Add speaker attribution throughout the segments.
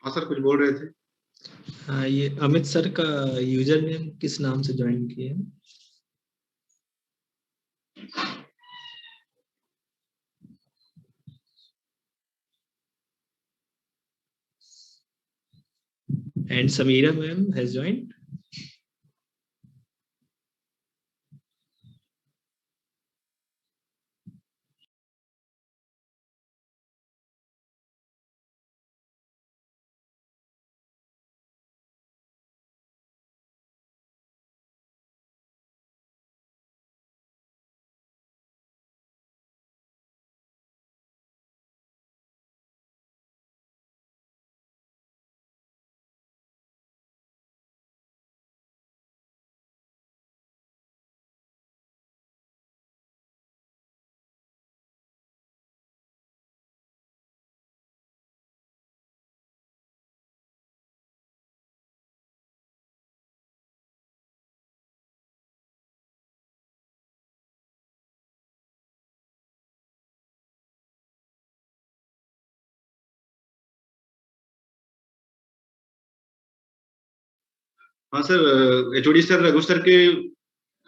Speaker 1: हाँ सर, कुछ बोल रहे थे।
Speaker 2: हाँ, ये अमित सर का यूजर नेम किस नाम से ज्वाइन किए हैं? And Sameera ma'am has joined.
Speaker 1: हाँ sir, HOD sir Raghu sir के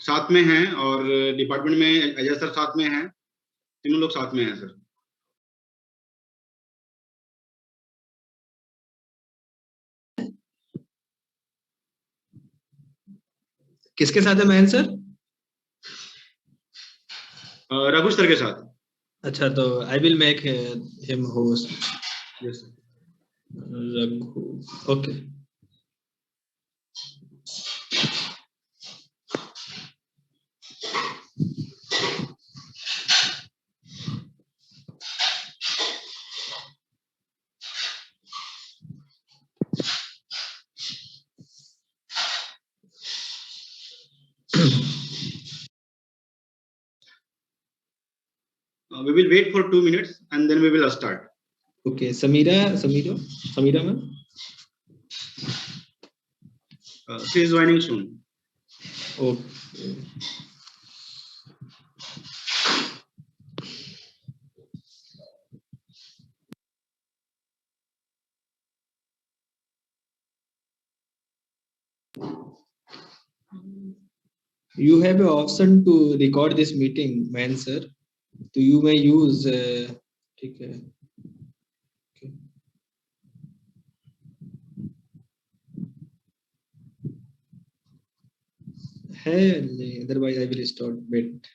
Speaker 1: साथ में हैं, और डिपार्टमेंट में अजय सर साथ में हैं। तीनों लोग साथ में हैं सर।
Speaker 2: किसके साथ है महेंद्र सर?
Speaker 1: रघु सर के साथ।
Speaker 2: अच्छा, तो I will make him host.
Speaker 1: Yes sir.
Speaker 2: Raghu, okay.
Speaker 1: We will wait for 2 minutes and then we will start.
Speaker 2: Okay, Sameera ma'am.
Speaker 1: She is joining soon.
Speaker 2: Okay. You have an option to record this meeting, man sir. तो you may use ठीक है। Okay. है नहीं, otherwise I will start. Wait.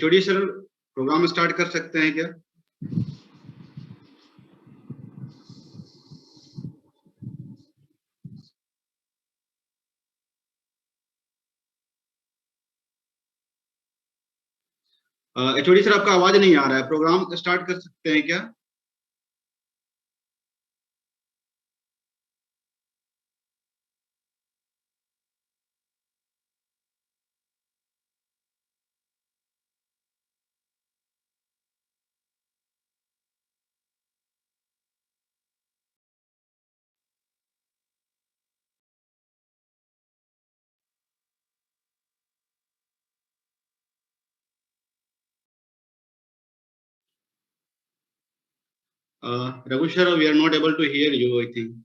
Speaker 1: HOD sir, programme start कर सकते हैं क्या? HOD sir, आपका आवाज नहीं आ रहा है। प्रोग्राम स्टार्ट कर सकते हैं क्या? Raghu sir, we are not able to hear you, I think.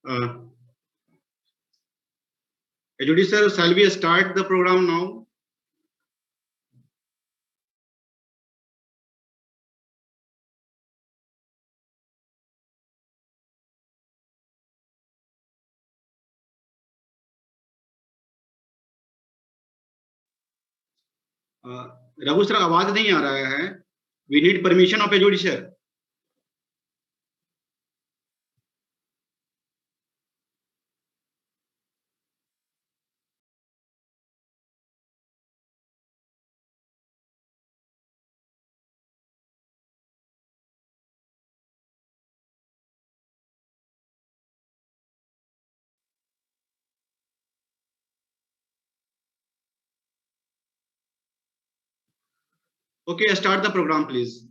Speaker 1: HOD sir, shall we start the program now? Raghu sir, आवाज नहीं आ रहा है. We need permission of HOD sir. Okay, start the program, please.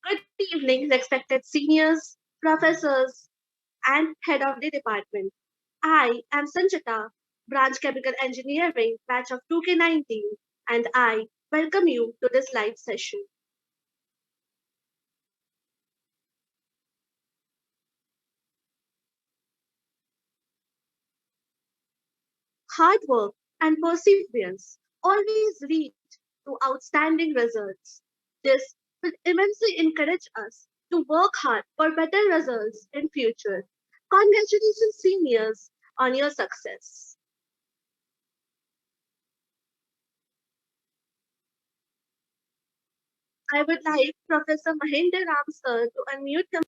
Speaker 3: Good evening, respected seniors, professors, and head of the department. I am Sanchita, Branch Chemical Engineering, batch of 2K19, and I welcome you to this live session. Hard work and perseverance always lead to outstanding results. This will immensely encourage us to work hard for better results in future. Congratulations, seniors, on your success. I would like Professor Mahendra Ram sir to unmute him.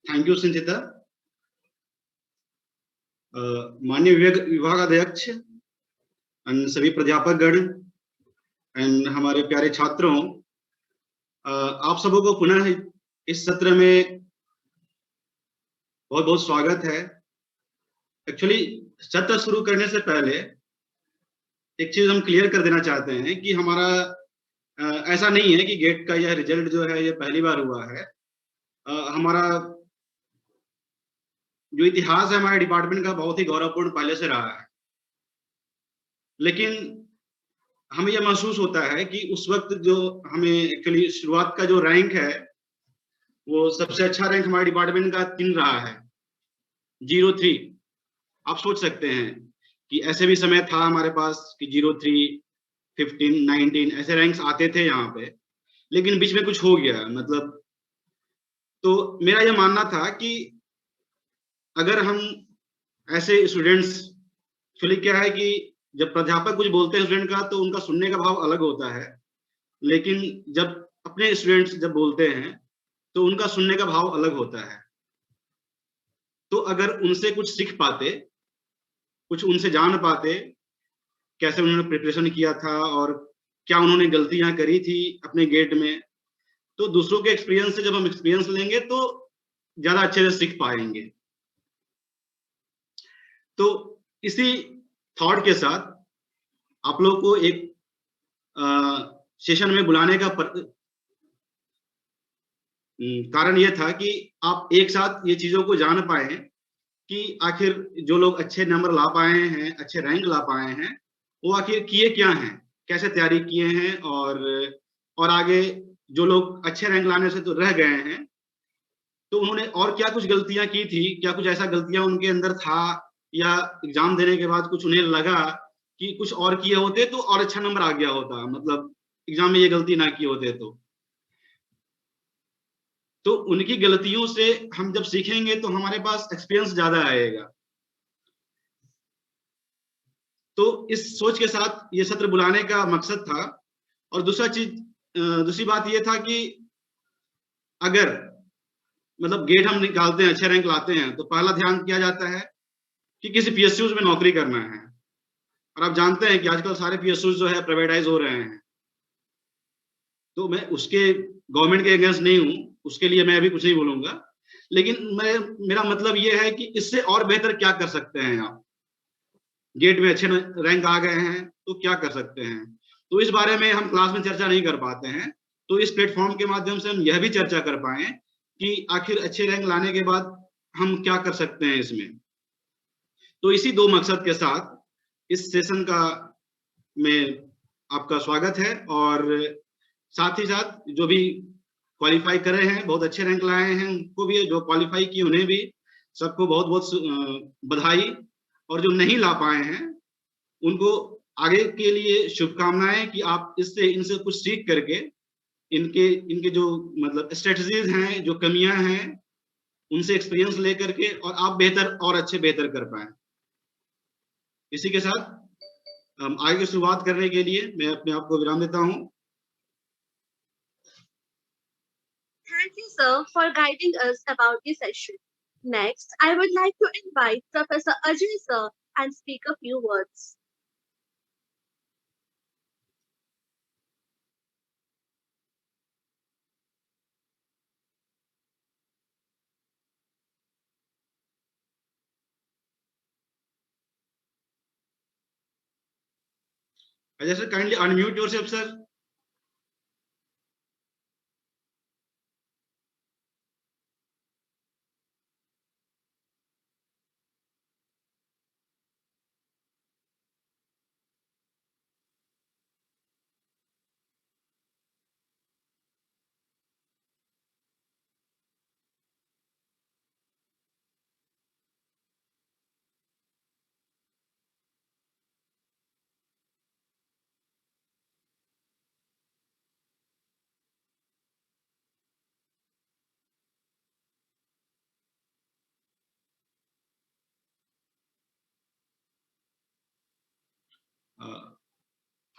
Speaker 1: Thank you, संचिता. माननीय विभाग अध्यक्ष and सभी प्राध्यापकगण and हमारे प्यारे छात्रों, आप सबों को पुनः इस सत्र में बहुत बहुत स्वागत है. एक्चुअली सत्र शुरू करने से पहले एक चीज हम क्लियर कर देना चाहते हैं कि हमारा ऐसा नहीं है कि गेट का यह रिजल्ट जो है ये पहली बार हुआ है. हमारा जो इतिहास है हमारे डिपार्टमेंट का बहुत ही गौरवपूर्ण पहले से रहा है, लेकिन हमें यह महसूस होता है कि उस वक्त जो हमें एक्चुअली शुरुआत का जो रैंक है वो सबसे अच्छा रैंक हमारे डिपार्टमेंट का 3 रहा है, 03. आप सोच सकते हैं कि ऐसे भी समय था हमारे पास कि 03, 15, 19 ऐसे रैंक्स आते थे यहाँ पे, लेकिन बीच में कुछ हो गया. मतलब तो मेरा यह मानना था कि अगर हम ऐसे स्टूडेंट्स, एक्चुअली क्या है कि जब प्राध्यापक कुछ बोलते हैं स्टूडेंट का तो उनका सुनने का भाव अलग होता है, लेकिन जब अपने स्टूडेंट्स जब बोलते हैं तो उनका सुनने का भाव अलग होता है। तो अगर उनसे कुछ सीख पाते, कुछ उनसे जान पाते, कैसे उन्होंने प्रिपरेशन किया था और क्या उन्होंने गलतियां करी थी अपने गेट में, तो दूसरों के एक्सपीरियंस से जब हम एक्सपीरियंस लेंगे तो ज्यादा अच्छे से सीख पाएंगे। तो इसी थॉट के साथ आप लोग को एक सेशन में बुलाने का कारण यह था कि आप एक साथ ये चीजों को जान पाए कि आखिर जो लोग अच्छे नंबर ला पाए हैं, अच्छे रैंक ला पाए हैं, वो आखिर किए क्या हैं, कैसे तैयारी किए हैं, और आगे जो लोग अच्छे रैंक लाने से तो रह गए हैं, तो उन्होंने और क्या कुछ गलतियां की थी, क्या कुछ ऐसा गलतियां उनके अंदर था, या एग्जाम देने के बाद कुछ उन्हें लगा कि कुछ और किए होते तो और अच्छा नंबर आ गया होता, मतलब एग्जाम में ये गलती ना किए होते तो उनकी गलतियों से हम जब सीखेंगे तो हमारे पास एक्सपीरियंस ज्यादा आएगा। तो इस सोच के साथ ये सत्र बुलाने का मकसद था। और दूसरी बात ये था कि अगर मतलब गेट हम निकालते हैं, अच्छे रैंक लाते हैं, तो पहला ध्यान किया जाता है कि किसी पीएसयूज में नौकरी करना है। और आप जानते हैं कि आजकल सारे पीएसयूज जो है प्राइवेटाइज हो रहे हैं। तो मैं उसके गवर्नमेंट के अगेंस्ट नहीं हूं, उसके लिए मैं अभी कुछ नहीं बोलूंगा, लेकिन मेरा मतलब ये है कि इससे और बेहतर क्या कर सकते हैं आप। गेट में अच्छे रैंक आ गए हैं तो क्या कर सकते हैं, तो इस बारे में हम क्लास में चर्चा नहीं कर पाते हैं। तो इस प्लेटफॉर्म के माध्यम से हम यह भी चर्चा कर पाए कि आखिर अच्छे रैंक लाने के बाद हम क्या कर सकते हैं इसमें। तो इसी दो मकसद के साथ इस सेशन का में आपका स्वागत है। और साथ ही साथ जो भी क्वालिफाई कर रहे हैं, बहुत अच्छे रैंक लाए हैं, उनको भी, जो क्वालिफाई किए उन्हें भी सबको बहुत बहुत बधाई। और जो नहीं ला पाए हैं उनको आगे के लिए शुभकामनाएं कि आप इनसे कुछ सीख करके इनके जो मतलब स्ट्रेटजीज हैं, जो कमियां हैं, उनसे एक्सपीरियंस लेकर के और आप बेहतर और अच्छे बेहतर कर पाए। इसी के साथ आगे की शुरुआत करने के लिए मैं अपने आप को विराम देता हूं।
Speaker 3: Thank you, sir, for guiding us about the session. Next, I would like to invite Professor Ajay, sir, and speak a few words.
Speaker 1: Ajay sir, kindly unmute yourself, sir.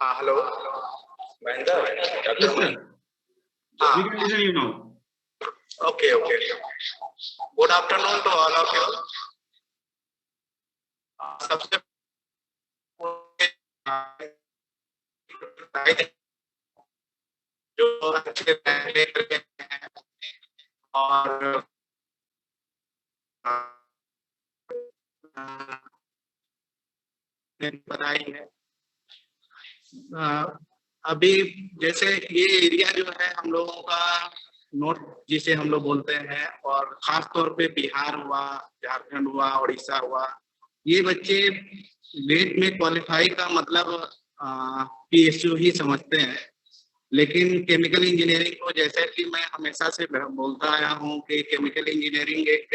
Speaker 4: हाँ hello Mahendra,
Speaker 1: Yes, sir. We can listen you now.
Speaker 4: Okay. Good afternoon to all of you. सबसे जो अच्छे rank हैं और बधाई है। अभी जैसे ये एरिया जो है हम लोगों का नॉर्थ जिसे हम लोग बोलते हैं, और खास तौर पे बिहार हुआ, झारखंड हुआ, उड़ीसा हुआ, ये बच्चे गेट में क्वालिफाई का मतलब पीएसयू ही समझते हैं। लेकिन केमिकल इंजीनियरिंग को, जैसे कि मैं हमेशा से बोलता आया हूँ कि केमिकल इंजीनियरिंग एक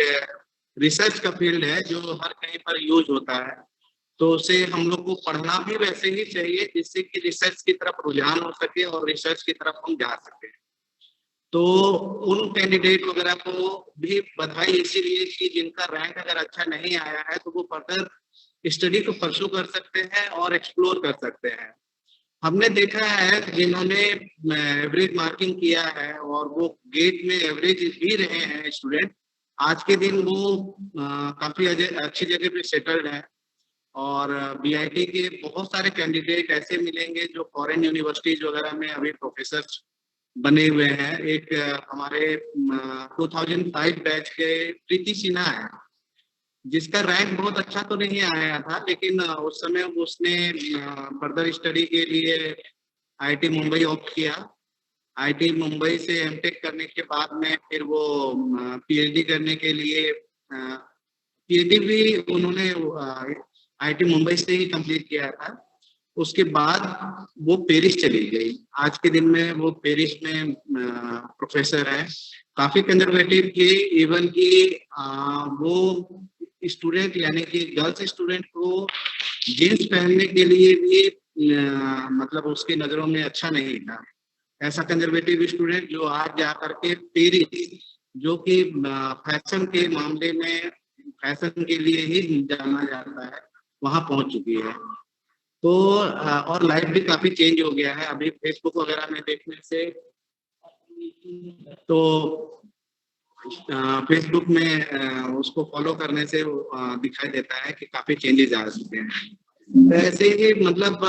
Speaker 4: रिसर्च का फील्ड है जो हर कहीं पर यूज होता है। तो उसे हम लोग को पढ़ना भी वैसे ही चाहिए जिससे कि रिसर्च की तरफ रुझान हो सके और रिसर्च की तरफ हम जा सके। तो उन कैंडिडेट वगैरह को भी बधाई इसीलिए कि जिनका रैंक अगर अच्छा नहीं आया है तो वो फर्दर स्टडी को परस्यू कर सकते हैं और एक्सप्लोर कर सकते हैं। हमने देखा है जिन्होंने एवरेज मार्किंग किया है और वो गेट में एवरेज भी रहे हैं स्टूडेंट, आज के दिन वो काफी अच्छी जगह पे सेटल्ड है। और बीआईटी के बहुत सारे कैंडिडेट ऐसे मिलेंगे जो फॉरेन यूनिवर्सिटीज वगैरह में अभी प्रोफेसर बने हुए हैं। एक हमारे 2005 बैच के प्रीति सिन्हा है, जिसका रैंक बहुत अच्छा तो नहीं आया था, लेकिन उस समय उसने फर्दर स्टडी के लिए आईआईटी मुंबई ऑप्ट किया। आईआईटी मुंबई से एमटेक करने के बाद में फिर वो पीएचडी करने के लिए, पीएचडी भी उन्होंने आईआईटी मुंबई से ही कंप्लीट किया था। उसके बाद वो पेरिस चली गई। आज के दिन में वो पेरिस में प्रोफेसर है। काफी कंजर्वेटिव थी, इवन कि वो स्टूडेंट यानी कि गर्ल्स स्टूडेंट को जींस पहनने के लिए भी मतलब उसकी नजरों में अच्छा नहीं था। ऐसा कंजर्वेटिव स्टूडेंट जो आज जा करके पेरिस, जो कि फैशन के मामले में फैशन के लिए ही जाना जाता है, वहां पहुंच चुकी है। तो और लाइफ भी काफी चेंज हो गया है अभी फेसबुक वगैरह में देखने से। तो फेसबुक में उसको फॉलो करने से दिखाई देता है कि काफी चेंजेस आ चुके हैं। ऐसे ही मतलब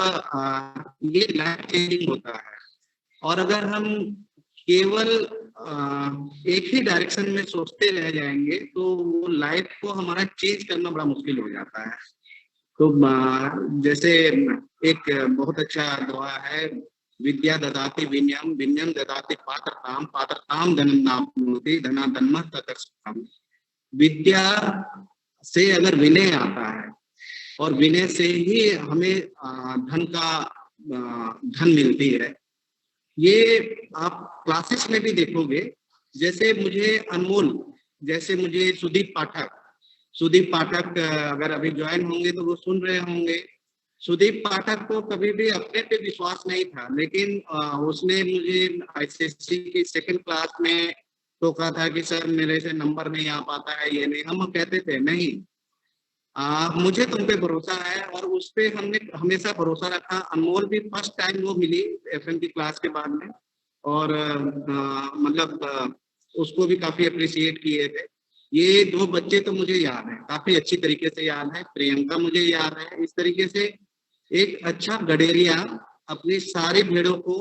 Speaker 4: ये लाइफ चेंजिंग होता है। और अगर हम केवल एक ही डायरेक्शन में सोचते रह जाएंगे तो वो लाइफ को हमारा चेंज करना बड़ा मुश्किल हो जाता है। तो जैसे एक बहुत अच्छा दुआ है, विद्या ददाति विनयम, विनयम ददाति पात्रताम, पात्रताम धनम नाप्नोति, धना धन्म ततर्षम। विद्या से अगर विनय आता है और विनय से ही हमें धन मिलती है। ये आप क्लासेस में भी देखोगे, जैसे मुझे अनमोल, जैसे मुझे सुदीप पाठक अगर अभी ज्वाइन होंगे तो वो सुन रहे होंगे। सुदीप पाठक को कभी भी अपने पे विश्वास नहीं था, लेकिन उसने मुझे आईसीएससी की सेकंड क्लास में टोका था कि सर मेरे से नंबर नहीं आ पाता है, ये नहीं। हम कहते थे नहीं, मुझे तुम पे भरोसा है, और उस पे हमने हमेशा भरोसा रखा। अनमोल भी फर्स्ट टाइम वो मिली एफएम की क्लास के बाद में, और मतलब उसको भी काफी अप्रिशिएट किए थे। ये दो बच्चे तो मुझे याद है, काफी अच्छी तरीके से याद है। प्रियंका मुझे याद है। इस तरीके से एक अच्छा गडेरिया अपनी सारी भेड़ों को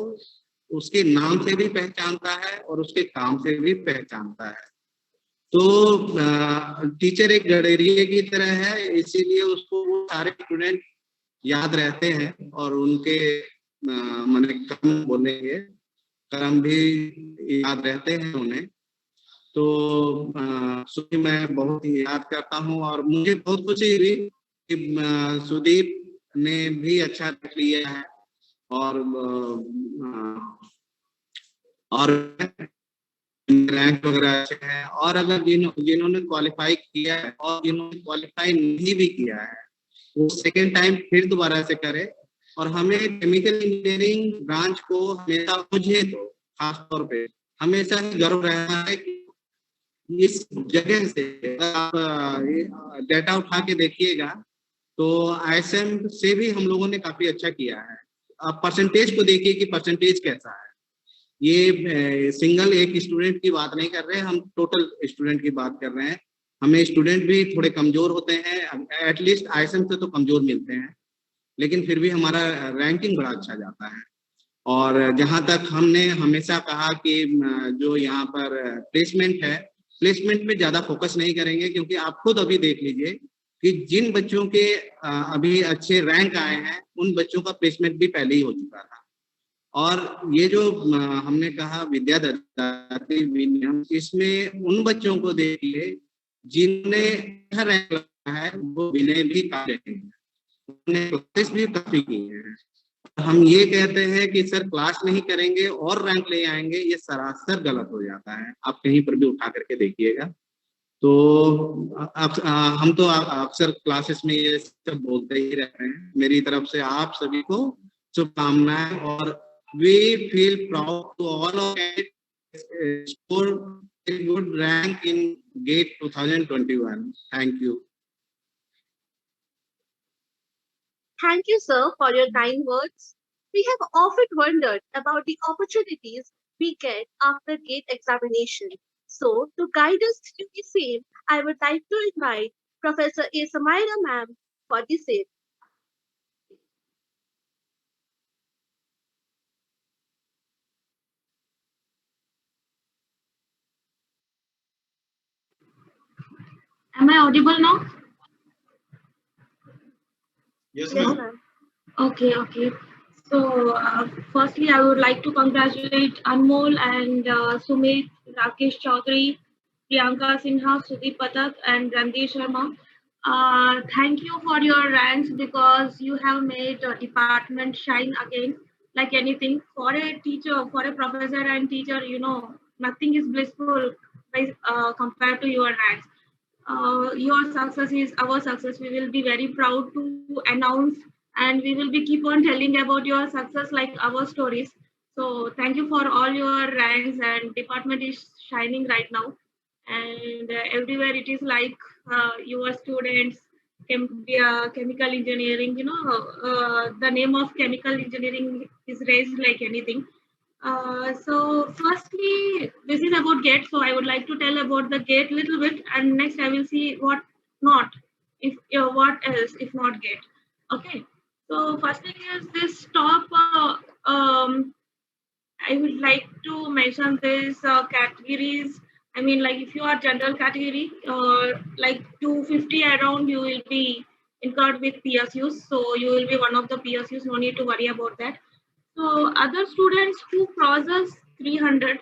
Speaker 4: उसके नाम से भी पहचानता है और उसके काम से भी पहचानता है। तो टीचर एक गडेरिया की तरह है, इसीलिए उसको वो सारे स्टूडेंट याद रहते हैं और उनके माने कर्म बोलेंगे, कर्म भी याद रहते हैं उन्हें। तो सुदीप मैं बहुत ही याद करता हूँ, और मुझे बहुत खुशी हुई कि सुदीप ने भी अच्छा लिया है और रैंक वगैरह अच्छे हैं। और अगर जिन्होंने क्वालिफाई किया है और जिन्होंने क्वालिफाई नहीं भी किया है, वो सेकेंड टाइम फिर दोबारा से करे। और हमें केमिकल इंजीनियरिंग ब्रांच को हमेशा, मुझे तो खास तौर पे हमेशा ही गर्व रहा है कि इस जगह से आप डेटा उठा के देखिएगा तो आईएसएम से भी हम लोगों ने काफी अच्छा किया है। आप परसेंटेज को देखिए कि परसेंटेज कैसा है। ये सिंगल एक स्टूडेंट की बात नहीं कर रहे हैं, हम टोटल स्टूडेंट की बात कर रहे हैं। हमें स्टूडेंट भी थोड़े कमजोर होते हैं, एटलीस्ट आईएसएम से तो कमजोर मिलते हैं, लेकिन फिर भी हमारा रैंकिंग बड़ा अच्छा जाता है। और जहां तक हमने हमेशा कहा कि जो यहाँ पर प्लेसमेंट है, प्लेसमेंट में ज्यादा फोकस नहीं करेंगे, क्योंकि आप खुद अभी देख लीजिए कि जिन बच्चों के अभी अच्छे रैंक आए हैं उन बच्चों का प्लेसमेंट भी पहले ही हो चुका था। और ये जो हमने कहा विद्या ददाति विनयम, इसमें उन बच्चों को देखिए जिनने अच्छा रैंक लाया है, वो विनय भी काफी हैं, उन्होंने क्लासेस भी काफी की हैं। हम ये कहते हैं कि सर क्लास नहीं करेंगे और रैंक ले आएंगे, ये सरासर गलत हो जाता है। आप कहीं पर भी उठा करके देखिएगा। तो हम तो अक्सर क्लासेस में ये सब बोलते ही रहते हैं। मेरी तरफ से आप सभी को शुभकामनाएं, और we feel proud to all of score good rank in GATE 2021. Thank you.
Speaker 3: Thank you, sir, for your kind words. We have often wondered about the opportunities we get after GATE examination. So, to guide us through the same, I would like to invite Professor A. Samaira ma'am for the same.
Speaker 5: Am I audible now?
Speaker 1: Yes,
Speaker 3: Yes,
Speaker 1: ma'am.
Speaker 3: ma'am.
Speaker 5: Okay. So, firstly, I would like to congratulate Anmol and Sumit, Rakesh Chaudhary, Priyanka Sinha, Sudeep Patak, and Randeep Sharma. Thank you for your ranks because you have made the department shine again like anything. For a teacher, for a professor and teacher, nothing is blissful compared to your ranks. Your success is our success. We will be very proud to announce, and we will be keep on telling about your success like our stories. So thank you for all your ranks, and department is shining right now, and everywhere it is like your students chemical engineering, the name of chemical engineering is raised like anything. So firstly, this is about GATE. So I would like to tell about the GATE little bit, and next I will see what not, if what else if not GATE. Okay. So first thing is this top. I would like to mention these categories. I mean, like if you are general category, like 250 around, you will be incurred with PSUs. So you will be one of the PSUs. No need to worry about that. So other students who crosses 300,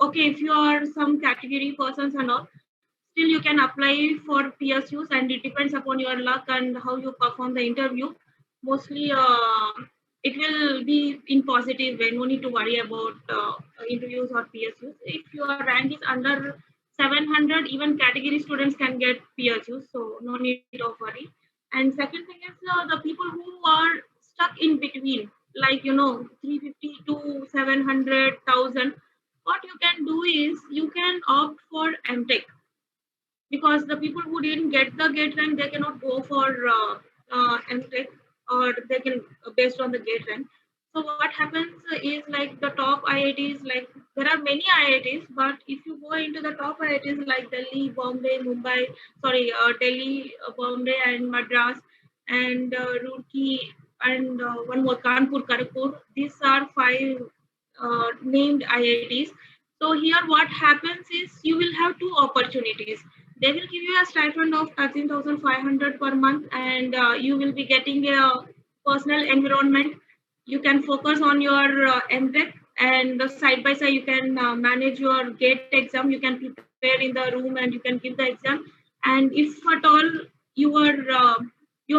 Speaker 5: okay, if you are some category persons and all, still you can apply for PSUs, and it depends upon your luck and how you perform the interview. Mostly it will be in positive way. No need to worry about interviews or PSUs. If your rank is under 700, even category students can get PSUs, so no need of worry. And second thing is the people who are stuck in between, like 350 to 700,000. What you can do is you can opt for MTech, because the people who didn't get the GATE rank, they cannot go for MTech, or they can based on the GATE rank. So what happens is, like the top IITs, like there are many IITs, but if you go into the top IITs like Delhi, Bombay, Mumbai, Delhi, Bombay, and Madras, and Roorkee, and one more Kanpur, Kharagpur. These are five named IITs. So here what happens is you will have two opportunities. They will give you a stipend of 13,500 per month, and you will be getting a personal environment. You can focus on your MTech, and side by side you can manage your GATE exam. You can prepare in the room and you can give the exam. And if at all you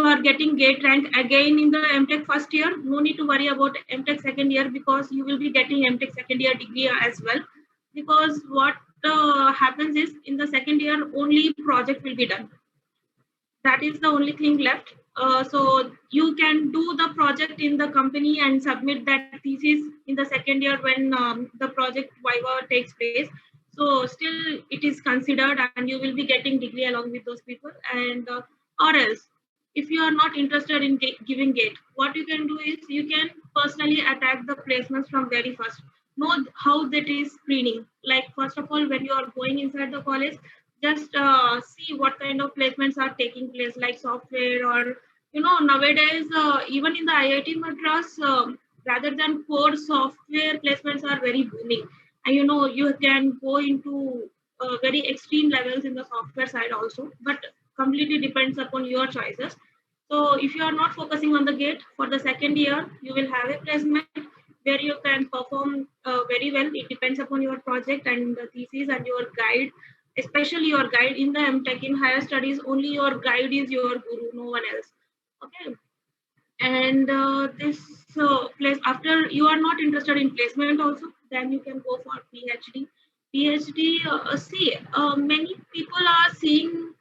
Speaker 5: are getting GATE rank again in the MTech first year, no need to worry about MTech second year, because you will be getting MTech second year degree as well. Because what happens is, in the second year only project will be done. That is the only thing left. So you can do the project in the company and submit that thesis in the second year when the project viva takes place. So still it is considered, and you will be getting degree along with those people. And or else, if you are not interested in giving GATE, what you can do is you can personally attack the placements from very first. Know how that is screening. Like first of all, when you are going inside the college, just see what kind of placements are taking place, like software, or nowadays even in the IIT Madras, rather than core, software placements are very booming, and you can go into very extreme levels in the software side also, but completely depends upon your choices. So if you are not focusing on the GATE, for the second year you will have a placement where you can perform very well. It depends upon your project and the thesis and your guide, especially your guide in the MTech. In higher studies, only your guide is your guru, no one else. Okay. And this place, after you are not interested in placement also, then you can go for PhD. See, many people are seeing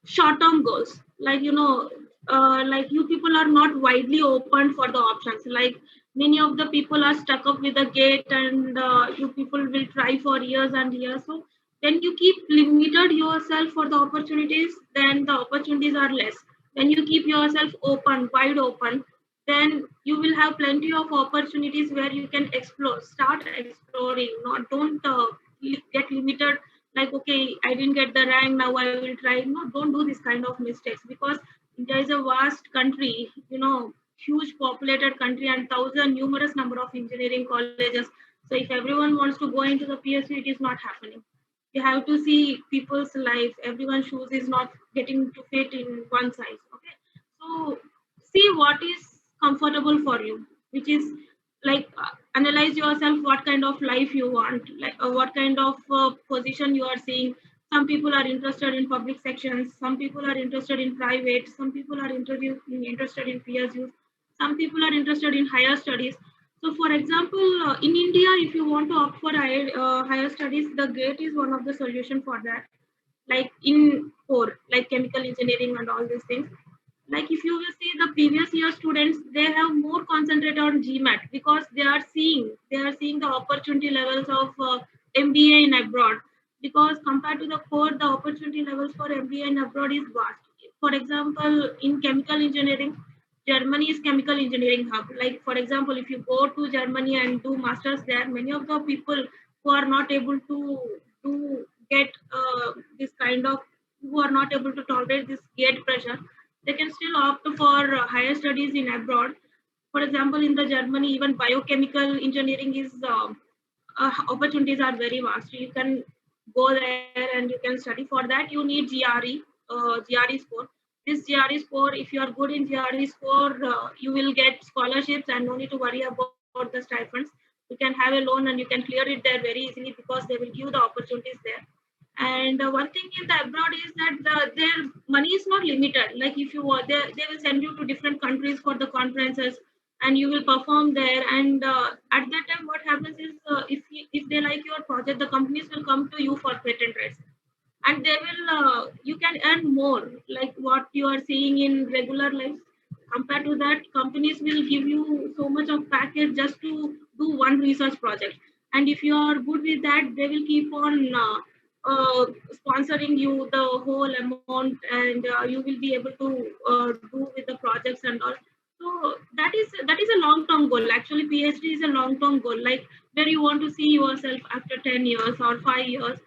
Speaker 5: short-term goals, like like you people are not widely open for the options. Like many of the people are stuck up with the GATE, and you people will try for years and years. So when you keep limited yourself for the opportunities, then the opportunities are less. When you keep yourself open, wide open, then you will have plenty of opportunities where you can explore, start exploring. Not don't get limited, like, okay, I didn't get the rank, now I will try. No, don't do this kind of mistakes, because India is a vast country, huge populated country, and numerous number of engineering colleges. So if everyone wants to go into the PSU, it is not happening. You have to see people's life. Everyone's shoes is not getting to fit in one size. Okay, so see what is comfortable for you, which is like, analyze yourself what kind of life you want, like what kind of position you are seeing. Some people are interested in public sections, some people are interested in private, some people are interested in PSU, some people are interested in higher studies. So for example, in India, if you want to opt for higher studies, the GATE is one of the solution for that, like in core, like chemical engineering and all these things. Like if you will see the previous year students, they have more concentrated on GMAT, because they are seeing the opportunity levels of MBA in abroad, because compared to the core, the opportunity levels for MBA in abroad is vast. For example, in chemical engineering, Germany is chemical engineering hub. Like for example, if you go to Germany and do masters there, many of the people who are not able to get this kind of, who are not able to tolerate this gate pressure, they can still opt for higher studies in abroad. For example, in the Germany, even biochemical engineering is opportunities are very vast. You can go there and you can study. For that, you need GRE score. This GRE score, if you are good in GRE score, you will get scholarships and no need to worry about the stipends. You can have a loan and you can clear it there very easily, because they will give the opportunities there. And one thing in the abroad is that their money is not limited. Like if you want, they will send you to different countries for the conferences, and you will perform there. And at that time, what happens is, if they like your project, the companies will come to you for patent rights, and they will you can earn more, like what you are seeing in regular life. Compared to that, companies will give you so much of package just to do one research project, and if you are good with that, they will keep on sponsoring you the whole amount, and you will be able to do with the projects and all. So that is a long term goal. Actually, PhD is a long term goal, like where you want to see yourself after 10 years or 5 years.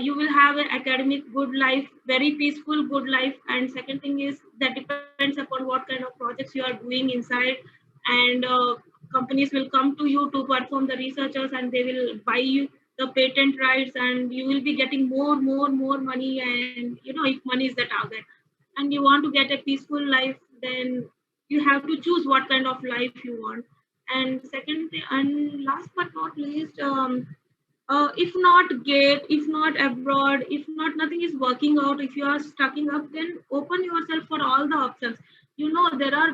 Speaker 5: You will have an academic good life, very peaceful good life. And second thing is, that depends upon what kind of projects you are doing inside. And companies will come to you to perform the researchers, and they will buy you the patent rights, and you will be getting more money. And if money is the target and you want to get a peaceful life, then you have to choose what kind of life you want. And second and last but not least, if not GATE, if not abroad, if not nothing is working out, if you are stucking up, then open yourself for all the options. There are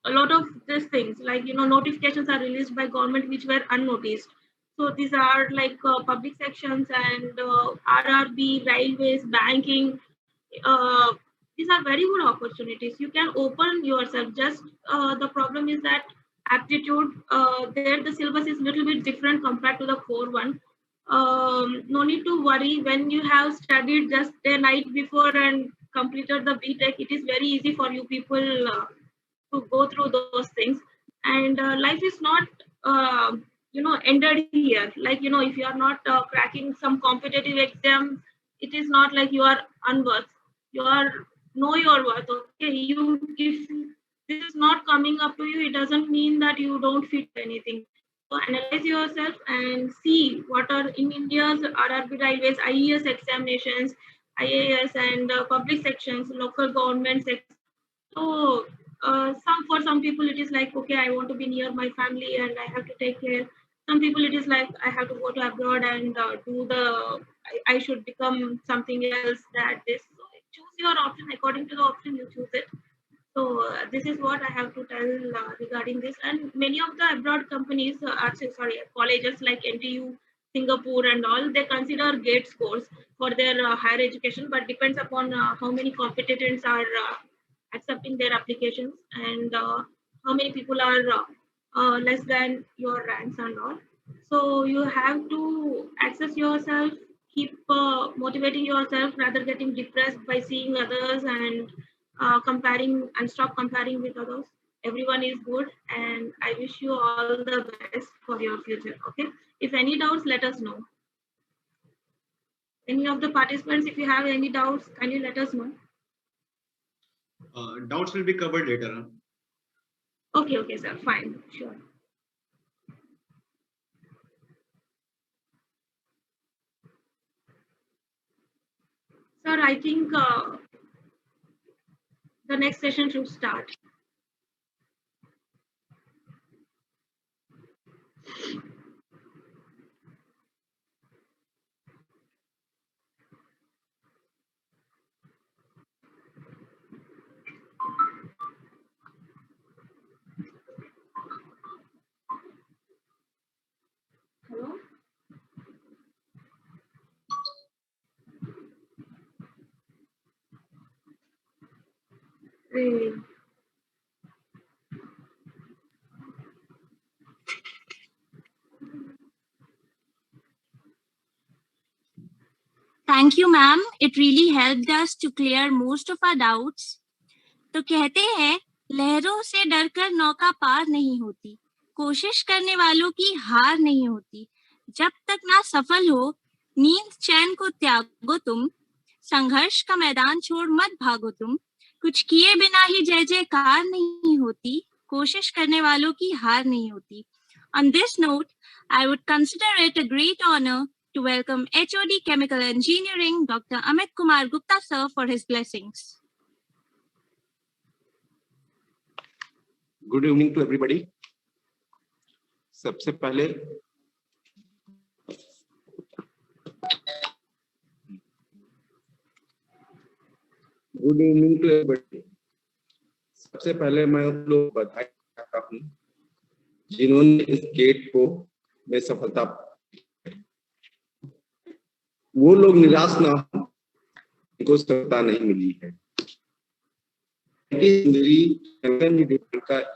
Speaker 5: a lot of these things, like notifications are released by government which were unnoticed. So these are like public sections and RRB, railways, banking. uh, these are very good opportunities. You can open yourself. Just the problem is that aptitude, there the syllabus is little bit different compared to the core one. No need to worry. When you have studied just a night before and completed the BTech, it is very easy for you people to go through those things. And life is not ended here. Like if you are not cracking some competitive exam, it is not like you are unworth. You are know your worth. Okay, you if this is not coming up to you, it doesn't mean that you don't fit anything. So analyze yourself and see what are in India's RRB, railways, IES examinations, IAS, and public sections, local government sections. So some people it is like, okay, I want to be near my family and I have to take care. Some people it is like, I have to go to abroad and do the I should become something else, that this. So choose your option according to the option you choose it. So this is what I have to tell regarding this. And many of the abroad companies, actually, sorry, colleges like NTU, Singapore, and all, they consider GATE scores for their higher education, but depends upon how many competitors are accepting their applications, and how many people are less than your ranks and all. So you have to access yourself, keep motivating yourself rather getting depressed by seeing others, and comparing and stop comparing with others. Everyone is good, and I wish you all the best for your future. Okay, if any doubts, let us know. Any of the participants, if you have any doubts, can you let us know?
Speaker 1: Doubts will be covered later.
Speaker 5: Okay, sir, fine, sure. Sir, I think the next session should start. Hello? Hey.
Speaker 6: Thank you, ma'am. It really helped us to clear most of our doubts. तो कहते हैं, लहरों से डरकर नौका पार नहीं होती, कोशिश करने वालों की हार नहीं होती। जब तक ना सफल हो, नींद चैन को त्यागो तुम, संघर्ष का मैदान छोड़ मत भागो तुम, कुछ किए बिना ही जय जयकार नहीं होती, कोशिश करने वालों की हार नहीं होती। On this note, I would consider it a great honor to welcome HOD Chemical Engineering, Dr. Amit Kumar Gupta sir, for his blessings.
Speaker 7: Good evening to everybody. सबसे पहले गुड इवनिंग टू एवरीबॉडी। सबसे पहले मैं उन लोगों को बधाई देता हूं जिन्होंने इस गेट को में सफलता, वो लोग निराश ना हो, इनको सफलता नहीं मिली है। का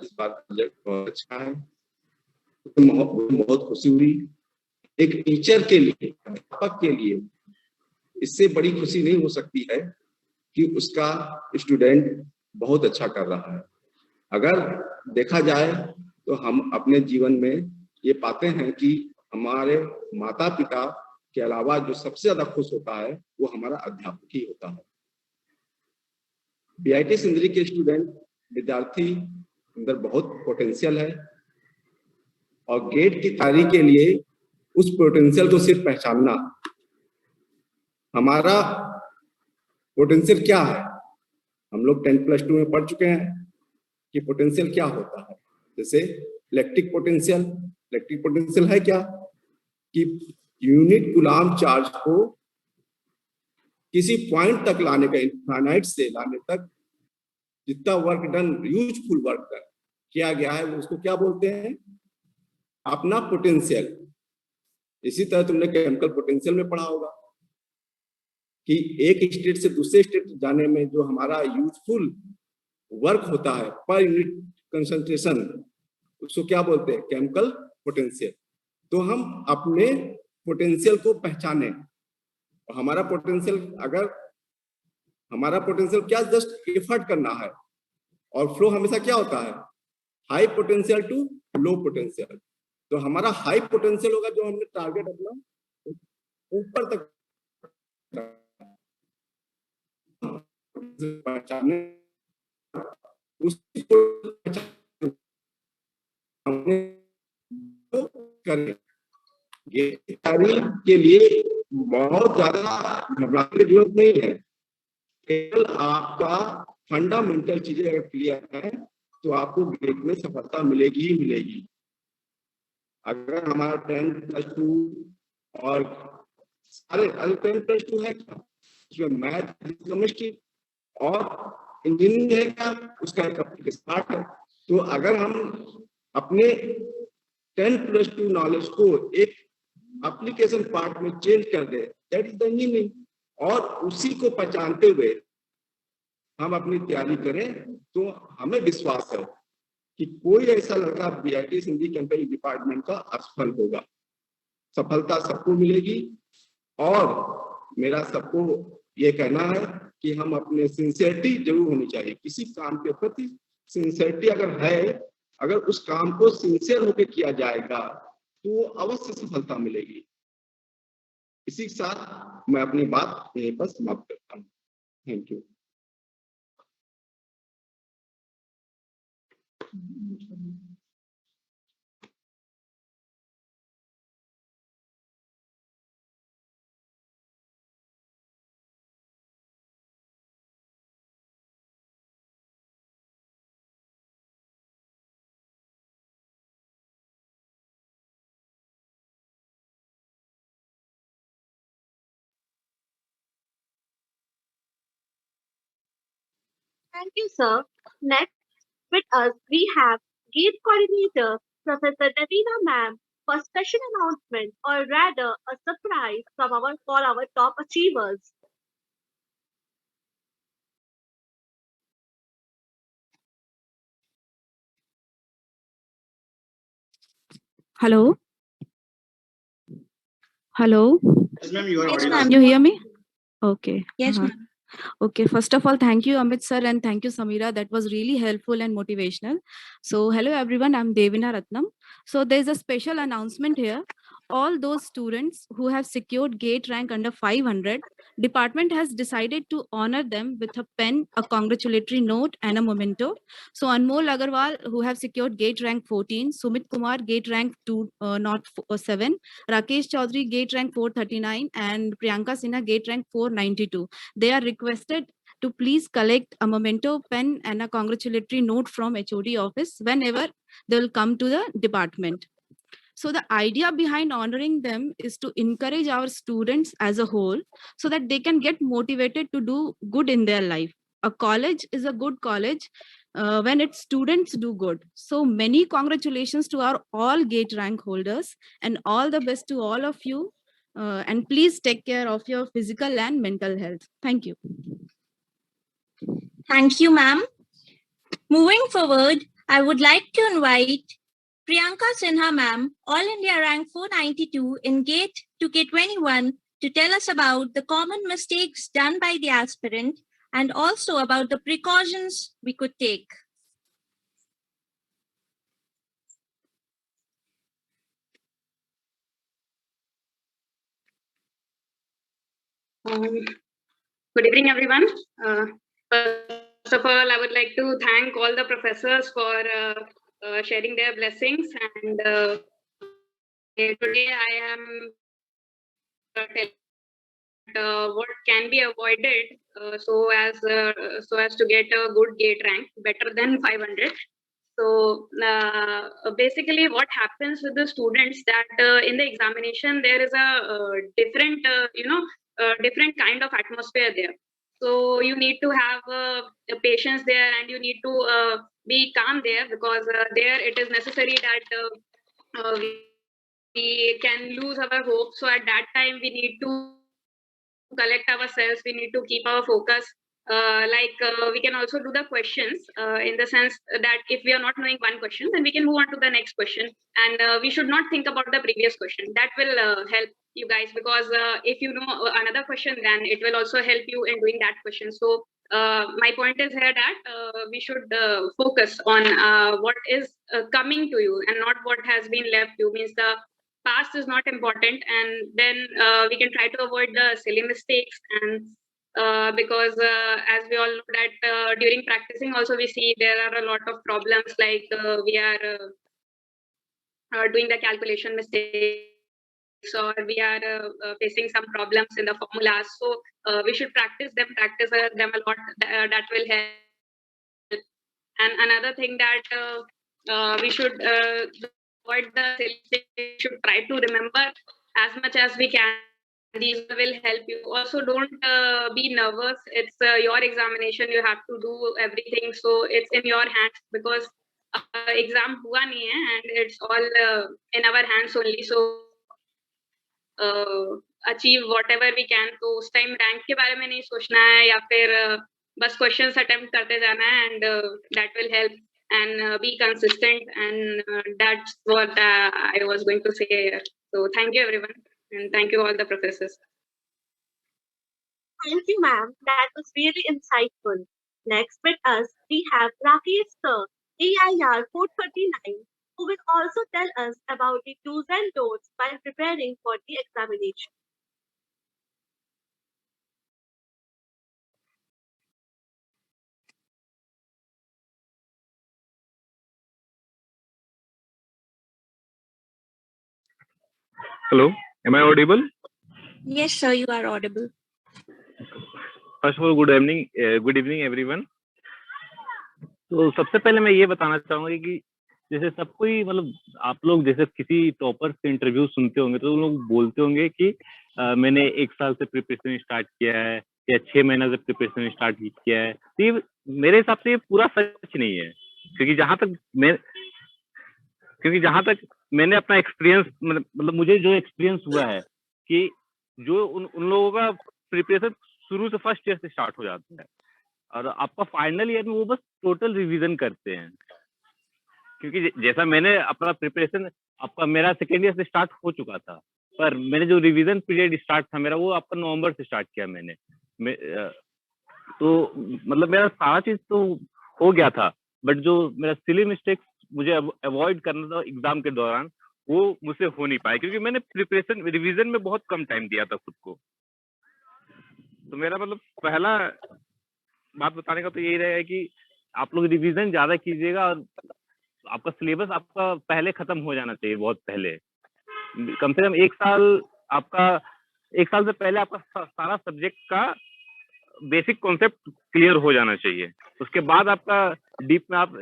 Speaker 7: इस बात का रिजल्ट बहुत अच्छा है, बहुत खुशी हुई। एक टीचर के लिए, अध्यापक के लिए इससे बड़ी खुशी नहीं हो सकती है कि उसका स्टूडेंट बहुत अच्छा कर रहा है। अगर देखा जाए तो हम अपने जीवन में ये पाते हैं कि हमारे माता पिता के अलावा जो सबसे ज्यादा खुश होता है वो हमारा अध्यापक ही होता है। बीआईटी सिंदरी के स्टूडेंट विद्यार्थी अंदर बहुत पोटेंशियल है और गेट की तैयारी के लिए उस पोटेंशियल को सिर्फ पहचानना। हमारा पोटेंशियल क्या है, हम लोग 10+2 में पढ़ चुके हैं कि पोटेंशियल क्या होता है। जैसे इलेक्ट्रिक पोटेंशियल है क्या कि यूनिट कूलाम चार्ज को किसी पॉइंट तक लाने का, इनफाइनाइट से लाने तक जितना work done, useful work done किया गया है, वो उसको क्या बोलते हैं, अपना पोटेंशियल। इसी तरह तुमने केमिकल पोटेंशियल में पढ़ा होगा कि एक स्टेट से दूसरे स्टेट जाने में जो हमारा यूजफुल वर्क होता है पर यूनिट कंसंट्रेशन, उसको क्या बोलते हैं, केमिकल पोटेंशियल। तो हम अपने पोटेंशियल को पहचाने। और हमारा पोटेंशियल, अगर हमारा पोटेंशियल क्या, जस्ट एफर्ट करना है। और फ्लो हमेशा क्या होता है, high potential to low potential. तो हमारा हाई पोटेंशियल होगा जो हमने टारगेट अपना ऊपर तक पहचाने, उसको हमने करें। ये तैयारी के लिए बहुत ज्यादा घबराने की जरूरत नहीं है। केवल आपका फंडामेंटल चीजें अगर क्लियर है तो आपको गेट में सफलता मिलेगी ही मिलेगी। अगर हमारा 10+2 और सारे 10+2 है क्या, उसमें मैथ, केमिस्ट्री और इंजीनियरिंग है क्या, उसका एक एप्लीकेशन पार्ट है। तो अगर हम अपने 10+2 नॉलेज को एक एप्लीकेशन पार्ट में चेंज कर दे, दैट इज द इंजीनियरिंग, और उसी को पहचानते हुए हम अपनी तैयारी करें तो हमें विश्वास है कि कोई ऐसा लड़का बीआईटी सिंधी केमिकल डिपार्टमेंट का असफल होगा। सफलता सबको मिलेगी और मेरा सबको ये कहना है कि हम अपने सिंसियरिटी जरूर होनी चाहिए, किसी काम के प्रति सिंसियरिटी अगर है, अगर उस काम को सिंसियर होकर किया जाएगा तो अवश्य सफलता मिलेगी। इसी के साथ मैं अपनी बात यहीं पर समाप्त करता हूँ। Thank you.
Speaker 3: Thank you, sir. Next, with us, we have GATE coordinator, Professor Davina ma'am, for special announcement, or rather, a surprise from our top achievers.
Speaker 8: Hello. Hello.
Speaker 1: Yes, ma'am, you are
Speaker 6: Yes,
Speaker 1: audible.
Speaker 6: ma'am.
Speaker 8: You hear me? Okay.
Speaker 6: Yes,
Speaker 8: Uh-huh.
Speaker 6: ma'am.
Speaker 8: Okay, first of all, thank you, Amit sir, and thank you, Samira. That was really helpful and motivational. So, hello everyone, I'm Devina Ratnam. So, there's a special announcement here. All those students who have secured GATE rank under 500, department has decided to honor them with a pen, a congratulatory note, and a memento. So, Anmol Agarwal, who have secured GATE rank 14, Sumit Kumar, GATE rank 7, Rakesh Chaudhary, GATE rank 439, and Priyanka Sinha, GATE rank 492. They are requested to please collect a memento pen and a congratulatory note from HOD office whenever they will come to the department. So the idea behind honoring them is to encourage our students as a whole so that they can get motivated to do good in their life. A college is a good college when its students do good. So many congratulations to our all GATE rank holders and all the best to all of you. And please take care of your physical and mental health. Thank you.
Speaker 6: Thank you, ma'am. Moving forward, I would like to invite Priyanka Sinha ma'am, All India rank 492 in GATE to K21, to tell us about the common mistakes done by the aspirant and also about the precautions we could take.
Speaker 9: Good evening, everyone. First of all, I would like to thank all the professors for sharing their blessings. And today I am telling what can be avoided so as to get a good GATE rank, better than 500. So basically, what happens with the students that in the examination there is a different, different kind of atmosphere there. So you need to have patience there, and you need to be calm there, because there it is necessary that we can lose our hope. So at that time, we need to collect ourselves. We need to keep our focus. We can also do the questions in the sense that if we are not knowing one question, then we can move on to the next question, and we should not think about the previous question. That will help you guys, because if you know another question, then it will also help you in doing that question. So my point is here that we should focus on what is coming to you and not what has been left you. Means the past is not important, and then we can try to avoid the silly mistakes. And because as we all know that during practicing also we see there are a lot of problems, like we are doing the calculation mistakes, or we are facing some problems in the formulas. So we should practice them a lot. That will help. And another thing that we should avoid the silly mistakes. We should try to remember as much as we can. These will help you. Also, don't be nervous. It's your examination. You have to do everything. So it's in your hands, because exam hua nahi hai, and it's all in our hands only. So achieve whatever we can. तो उस time rank के बारे में नहीं सोचना है, या फिर बस questions attempt करते जाना है, and that will help. And be consistent, and that's what I was going to say here. So thank you, everyone, and thank you all the professors.
Speaker 3: Thank you, ma'am. That was really insightful. Next with us, we have Rakesh sir, AIR 439, who will also tell us about the do's and don'ts while preparing for the examination.
Speaker 10: Hello, am I audible?
Speaker 6: Yes, sir, you are audible.
Speaker 10: First of all, good evening everyone. तो सबसे पहले मैं ये बताना चाहूंगा कि जैसे सब कोई मतलब आप लोग जैसे किसी टॉपर से इंटरव्यू सुनते होंगे तो लोग बोलते होंगे कि मैंने 1 साल से प्रिपरेशन स्टार्ट किया है या 6 महीना से प्रिपरेशन स्टार्ट किया है। तो ये मेरे हिसाब से ये पूरा सच नहीं है, क्योंकि जहां तक मैंने अपना एक्सपीरियंस मतलब मुझे जो एक्सपीरियंस हुआ है कि जो उन लोगों का प्रिपरेशन शुरू से फर्स्ट ईयर से स्टार्ट हो जाता है और आपका फाइनल ईयर में वो बस टोटल रिवीजन करते हैं। क्योंकि जैसा मैंने अपना प्रिपरेशन मेरा सेकेंड ईयर से स्टार्ट हो चुका था, पर मैंने जो रिवीजन पीरियड स्टार्ट था मेरा वो आपका नवंबर से स्टार्ट किया मैंने। तो मतलब मेरा सारा चीज तो हो गया था, बट जो मेरा सिली मिस्टेक्स मुझे अवॉइड करना था एग्जाम के दौरान वो मुझसे हो नहीं पाया, क्योंकि मैंने प्रिपरेशन रिवीजन में बहुत कम टाइम दिया था खुद को। तो मेरा मतलब पहला बात बताने का तो यही रहेगा कि आप लोग रिवीजन ज्यादा कीजिएगा और आपका सिलेबस आपका पहले खत्म हो जाना चाहिए, बहुत पहले, कम से कम 1 साल से पहले आपका सारा सब्जेक्ट का बेसिक कॉन्सेप्ट क्लियर हो जाना चाहिए। उसके बाद आपका डीप में आप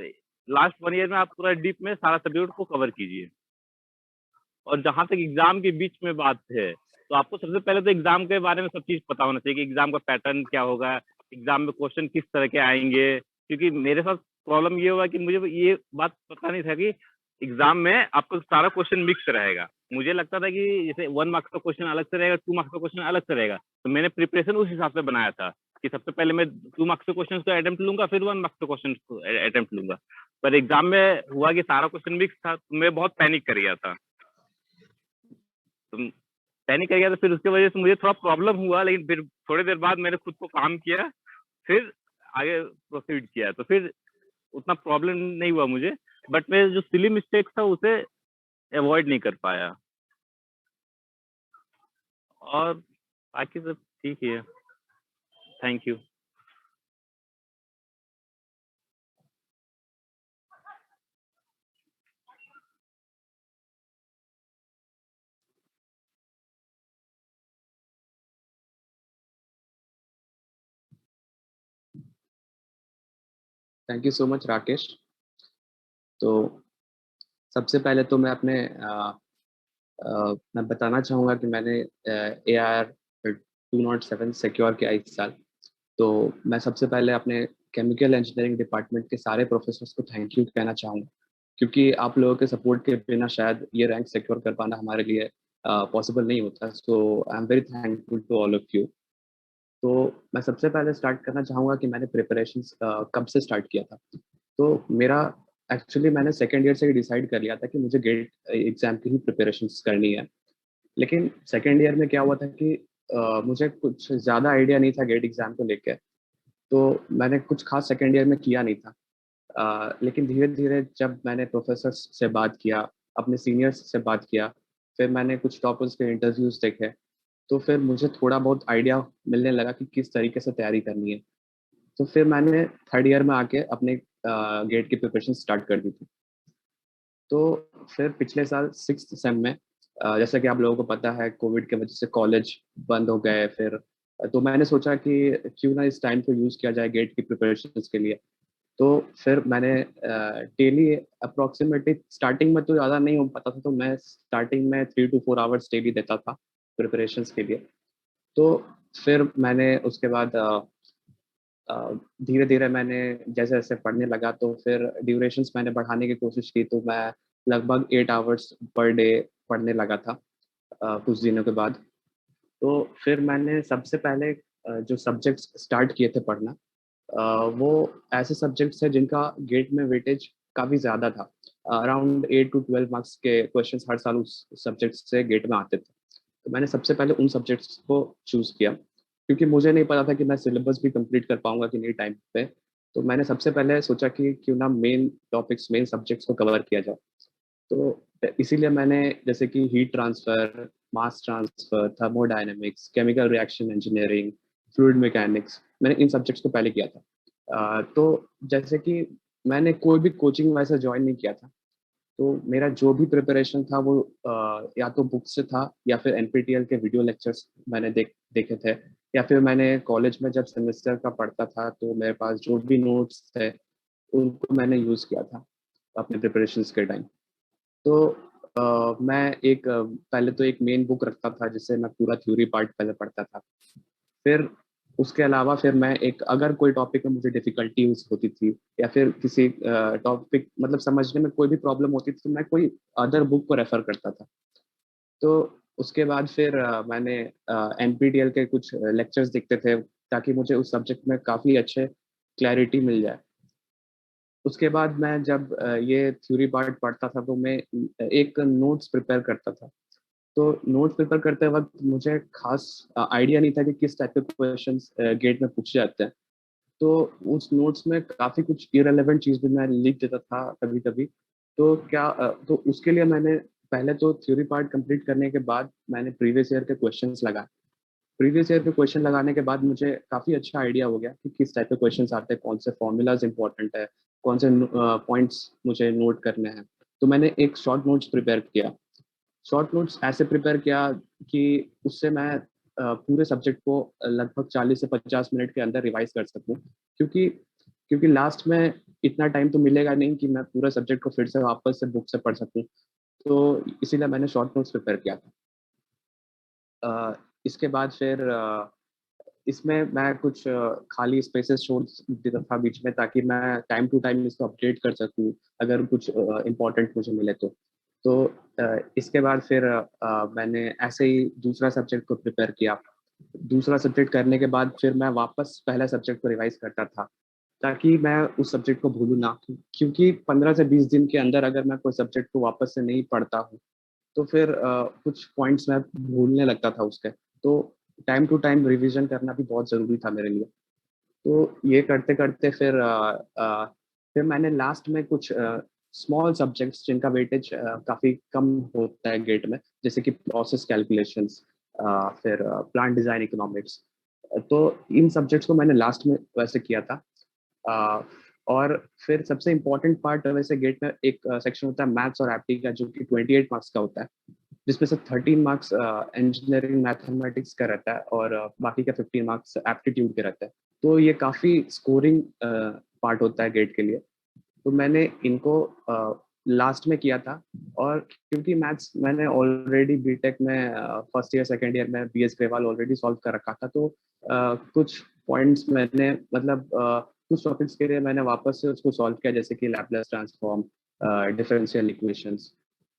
Speaker 10: लास्ट 1 ईयर में आप पूरा डीप में सारा सब्जेक्ट को कवर कीजिए। और जहां तक एग्जाम के बीच में बात है तो आपको सबसे पहले तो एग्जाम के बारे में सब चीज पता होना चाहिए कि एग्जाम का पैटर्न क्या होगा, एग्जाम में क्वेश्चन किस तरह के आएंगे। क्योंकि मेरे साथ प्रॉब्लम ये हुआ कि मुझे ये बात पता नहीं था कि एग्जाम में आपको सारा क्वेश्चन मिक्स रहेगा। मुझे लगता था कि जैसे 1 मार्क्स का क्वेश्चन अलग से रहेगा, 2 मार्क्स का क्वेश्चन अलग से रहेगा, तो मैंने प्रिपरेशन उस हिसाब से बनाया था कि सबसे पहले मैं 2 मार्क्स के क्वेश्चन को अटेम्प्ट लूंगा, फिर 1 मार्क्स के क्वेश्चन को अटेम्प्ट लूंगा। पर एग्जाम में हुआ कि सारा क्वेश्चन मिक्स था, तो मैं बहुत पैनिक कर गया था। तो फिर उसके वजह से मुझे थोड़ा प्रॉब्लम हुआ, लेकिन फिर थोड़ी देर बाद मैंने खुद को काम किया, फिर आगे प्रोसीड किया, तो फिर उतना प्रॉब्लम नहीं हुआ मुझे। बट मैं जो सिली मिस्टेक था उसे अवॉइड नहीं कर पाया, और बाकी सब ठीक ही है। Thank you.
Speaker 11: Thank you so much Rakesh. तो सबसे पहले तो मैं मैं बताना चाहूँगा कि मैंने AIR 207 सिक्योर किया इस साल। तो मैं सबसे पहले अपने केमिकल इंजीनियरिंग डिपार्टमेंट के सारे प्रोफेसर्स को थैंक यू कहना चाहूँगा, क्योंकि आप लोगों के सपोर्ट के बिना शायद ये रैंक सिक्योर कर पाना हमारे लिए पॉसिबल नहीं होता। So I am very thankful to all of you. तो मैं सबसे पहले स्टार्ट करना चाहूँगा कि मैंने प्रिपरेशंस कब से स्टार्ट किया था। तो मेरा एक्चुअली मैंने सेकेंड ईयर से ही डिसाइड कर लिया था कि मुझे गेट एग्जाम की ही प्रिपरेशंस करनी है। लेकिन सेकेंड ईयर में क्या हुआ था कि मुझे कुछ ज़्यादा आइडिया नहीं था गेट एग्जाम को लेकर, तो मैंने कुछ खास सेकेंड ईयर में किया नहीं था। लेकिन धीरे धीरे जब मैंने प्रोफेसर्स से बात किया, अपने सीनियर्स से बात किया, फिर मैंने कुछ टॉपर्स के इंटरव्यूज देखे, तो फिर मुझे थोड़ा बहुत आइडिया मिलने लगा कि किस तरीके से तैयारी करनी है। तो फिर मैंने थर्ड ईयर में आके अपने गेट की प्रिपरेशन स्टार्ट कर दी थी। तो फिर पिछले साल 6th सेम में जैसा कि आप लोगों को पता है कोविड की वजह से कॉलेज बंद हो गए। फिर तो मैंने सोचा कि क्यों ना इस टाइम को यूज़ किया जाए गेट की प्रिपरेशन के लिए। तो फिर मैंने डेली अप्रॉक्सीमेटली स्टार्टिंग में तो ज़्यादा नहीं हो पाता था, तो मैं स्टार्टिंग में 3 to 4 आवर्स डेली देता था प्रिपरेशंस के लिए। तो फिर मैंने उसके बाद धीरे धीरे मैंने जैसे जैसे पढ़ने लगा तो फिर ड्यूरेशंस मैंने बढ़ाने की कोशिश की। तो मैं लगभग 8 आवर्स पर डे पढ़ने लगा था कुछ दिनों के बाद। तो फिर मैंने सबसे पहले जो सब्जेक्ट्स स्टार्ट किए थे पढ़ना, वो ऐसे सब्जेक्ट्स हैं जिनका गेट में वेटेज काफ़ी ज़्यादा था। अराउंड 8 to 12 मार्क्स के क्वेश्चंस हर साल उस सब्जेक्ट से गेट में आते थे। तो मैंने सबसे पहले उन सब्जेक्ट्स को चूज़ किया, क्योंकि मुझे नहीं पता था कि मैं सिलेबस भी कंप्लीट कर पाऊंगा कि नहीं टाइम पे, तो मैंने सबसे पहले सोचा कि क्यों ना मेन टॉपिक्स, मेन सब्जेक्ट्स को कवर किया जाए। तो इसीलिए मैंने जैसे कि heat transfer, mass transfer, thermodynamics, chemical reaction engineering, fluid mechanics, मैंने इन सब्जेक्ट्स को पहले किया था। तो जैसे कि मैंने कोई भी कोचिंग वैसे ज्वाइन नहीं किया था, तो मेरा जो भी प्रिपरेशन था वो या तो बुक से था या फिर एनपीटीईएल के वीडियो लेक्चर्स मैंने देखे थे, या फिर मैंने कॉलेज में जब सेमेस्टर का पढ़ता था तो मेरे पास जो भी नोट्स थे उनको मैंने यूज़ किया था अपने प्रिपरेशंस के टाइम। तो मैं पहले तो एक मेन बुक रखता था जिससे मैं पूरा थ्योरी पार्ट पहले पढ़ता था। फिर उसके अलावा फिर मैं अगर कोई टॉपिक में मुझे डिफिकल्टीज होती थी या फिर किसी टॉपिक मतलब समझने में कोई भी प्रॉब्लम होती थी तो मैं कोई अदर बुक को रेफर करता था। तो उसके बाद फिर मैंने एनपीटीईएल के कुछ लेक्चर्स देखते थे ताकि मुझे उस सब्जेक्ट में काफ़ी अच्छे क्लैरिटी मिल जाए। उसके बाद मैं जब ये थ्योरी पार्ट पढ़ता था तो मैं एक नोट्स प्रिपेयर करता था। तो नोट्स प्रिपेयर करते वक्त मुझे खास आइडिया नहीं था कि किस टाइप के क्वेश्चंस गेट में पूछे जाते हैं। तो उस नोट्स में काफ़ी कुछ इररिलेवेंट चीज़ भी मैं लिख देता था कभी-कभी। तो उसके लिए मैंने पहले तो थ्योरी पार्ट कंप्लीट करने के बाद मैंने प्रीवियस ईयर के क्वेश्चंस लगाए। प्रीवियस ईयर के क्वेश्चन लगाने के बाद मुझे काफ़ी अच्छा आइडिया हो गया कि किस टाइप के क्वेश्चंस आते हैं, कौन से फॉर्मूलाज इंपॉर्टेंट है, कौन से पॉइंट्स मुझे नोट करने हैं। तो मैंने एक शॉर्ट नोट्स प्रिपेयर किया। शॉर्ट नोट्स ऐसे प्रिपेयर किया कि उससे मैं पूरे सब्जेक्ट को लगभग 40 से 50 मिनट के अंदर रिवाइज कर सकूं, क्योंकि क्योंकि लास्ट में इतना टाइम तो मिलेगा नहीं कि मैं पूरे सब्जेक्ट को फिर से वापस से बुक से पढ़ सकूं। तो इसीलिए मैंने शॉर्ट नोट्स प्रिपेयर किया था। इसके बाद फिर इसमें मैं कुछ खाली स्पेसेस छोड़ देता था बीच में ताकि मैं टाइम टू टाइम इसको अपडेट कर सकूं अगर कुछ इम्पोर्टेंट मुझे मिले तो। तो इसके बाद फिर मैंने ऐसे ही दूसरा सब्जेक्ट को प्रिपेयर किया। दूसरा सब्जेक्ट करने के बाद फिर मैं वापस पहला सब्जेक्ट को रिवाइज करता था ताकि मैं उस सब्जेक्ट को भूलूं ना, क्योंकि 15 से 20 दिन के अंदर अगर मैं कोई सब्जेक्ट को वापस से नहीं पढ़ता हूँ तो फिर कुछ पॉइंट्स मैं भूलने लगता था उसके। तो टाइम टू टाइम रिवीजन करना भी बहुत ज़रूरी था मेरे लिए। तो ये करते करते फिर मैंने लास्ट में कुछ स्मॉल सब्जेक्ट्स जिनका वेटेज काफ़ी कम होता है गेट में, जैसे कि प्रोसेस कैलकुलेशंस, फिर प्लांट डिज़ाइन इकोनॉमिक्स, तो इन सब्जेक्ट्स को मैंने लास्ट में वैसे किया था। और फिर सबसे इम्पोर्टेंट पार्ट वैसे गेट में एक सेक्शन होता है मैथ्स और एप्टी का, जो कि 28 मार्क्स का होता है, जिसमें से 13 मार्क्स इंजीनियरिंग मैथमेटिक्स का रहता है और बाकी का 15 मार्क्स एप्टीट्यूड के रहता है। तो ये काफ़ी स्कोरिंग पार्ट होता है गेट के लिए। तो मैंने इनको लास्ट में किया था, और क्योंकि मैथ्स मैंने ऑलरेडी बीटेक में फर्स्ट ईयर सेकेंड ईयर में बीएस ग्रेवाल ऑलरेडी सॉल्व कर रखा था, तो कुछ पॉइंट्स मैंने मतलब कुछ टॉपिक्स के लिए मैंने वापस से उसको सॉल्व किया, जैसे कि लैपलेस ट्रांसफॉर्म, डिफरेंशियल इक्वेशंस,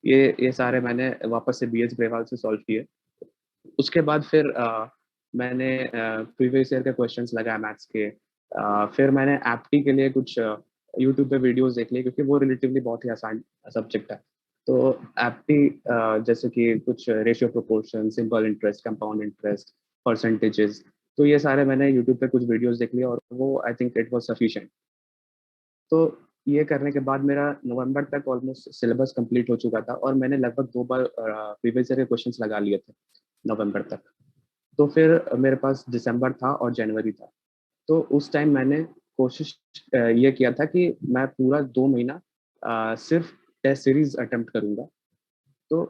Speaker 11: ये सारे मैंने वापस से बीएस ग्रेवाल से सॉल्व किए। उसके बाद फिर मैंने प्रीवियस ईयर के क्वेश्चंस लगाए मैथ्स के। फिर मैंने एप्टी के लिए कुछ यूट्यूब पे वीडियोस देख लिए, क्योंकि वो रिलेटिवली बहुत ही आसान सब्जेक्ट है। तो एप्टी जैसे कि कुछ ratio proportion, simple interest, compound interest, percentages, तो ये सारे मैंने यूट्यूब पे कुछ वीडियोस देख लिए और वो I think it was sufficient. तो ये करने के बाद मेरा नवंबर तक ऑलमोस्ट सिलेबस कंप्लीट हो चुका था और मैंने लगभग 2 बार प्रीवियस ईयर के क्वेश्चंस लगा लिए थे नवंबर तक। तो फिर मेरे पास दिसंबर था और जनवरी था। तो उस टाइम मैंने कोशिश ये किया था कि मैं पूरा 2 महीना सिर्फ टेस्ट सीरीज अटेम्प्ट करूँगा। तो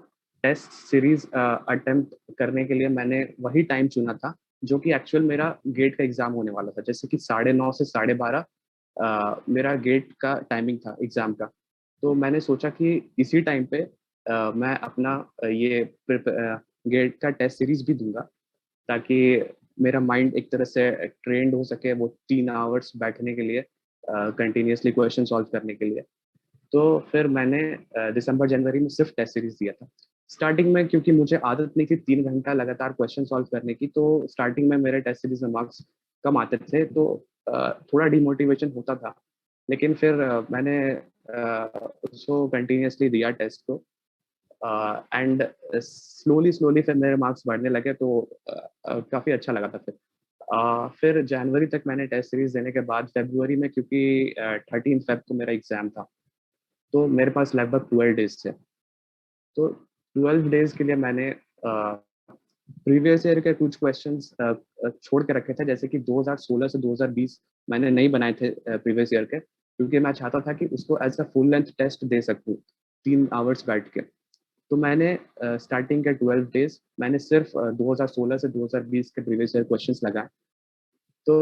Speaker 11: टेस्ट सीरीज अटेम्प्ट करने के लिए मैंने वही टाइम चुना था जो कि एक्चुअल मेरा गेट का एग्ज़ाम होने वाला था, जैसे कि 9:30 से 12:30 मेरा गेट का टाइमिंग था एग्ज़ाम का। तो मैंने सोचा कि इसी टाइम पे मैं अपना ये गेट का टेस्ट सीरीज भी दूँगा, ताकि मेरा माइंड एक तरह से ट्रेंड हो सके वो 3 आवर्स बैठने के लिए, कंटिन्यूअसली क्वेश्चन सॉल्व करने के लिए। तो फिर मैंने दिसंबर जनवरी में सिर्फ टेस्ट सीरीज दिया था। स्टार्टिंग में क्योंकि मुझे आदत नहीं थी 3 घंटा लगातार क्वेश्चन सॉल्व करने की, तो स्टार्टिंग में मेरे टेस्ट सीरीज में मार्क्स कम आते थे, तो थोड़ा डिमोटिवेशन होता था। लेकिन फिर मैंने उसको कंटिन्यूअसली दिया टेस्ट को, एंड स्लोली फिर मेरे मार्क्स बढ़ने लगे, तो काफ़ी अच्छा लगा था फिर। फिर जनवरी तक मैंने टेस्ट सीरीज देने के बाद फरवरी में, क्योंकि 13 फेब को मेरा एग्ज़ाम था, तो मेरे पास लगभग 12 डेज थे। तो 12 डेज के लिए मैंने प्रीवियस ईयर के कुछ क्वेश्चंस छोड़ के रखे थे, जैसे कि 2016 से 2020 मैंने नहीं बनाए थे प्रीवियस ईयर के, क्योंकि मैं चाहता था कि उसको as a full length test दे सकूँ 3 आवर्स बैठ के। तो मैंने स्टार्टिंग के 12 डेज मैंने सिर्फ 2016 से 2020 के प्रीवियस ईयर क्वेश्चंस लगाए। तो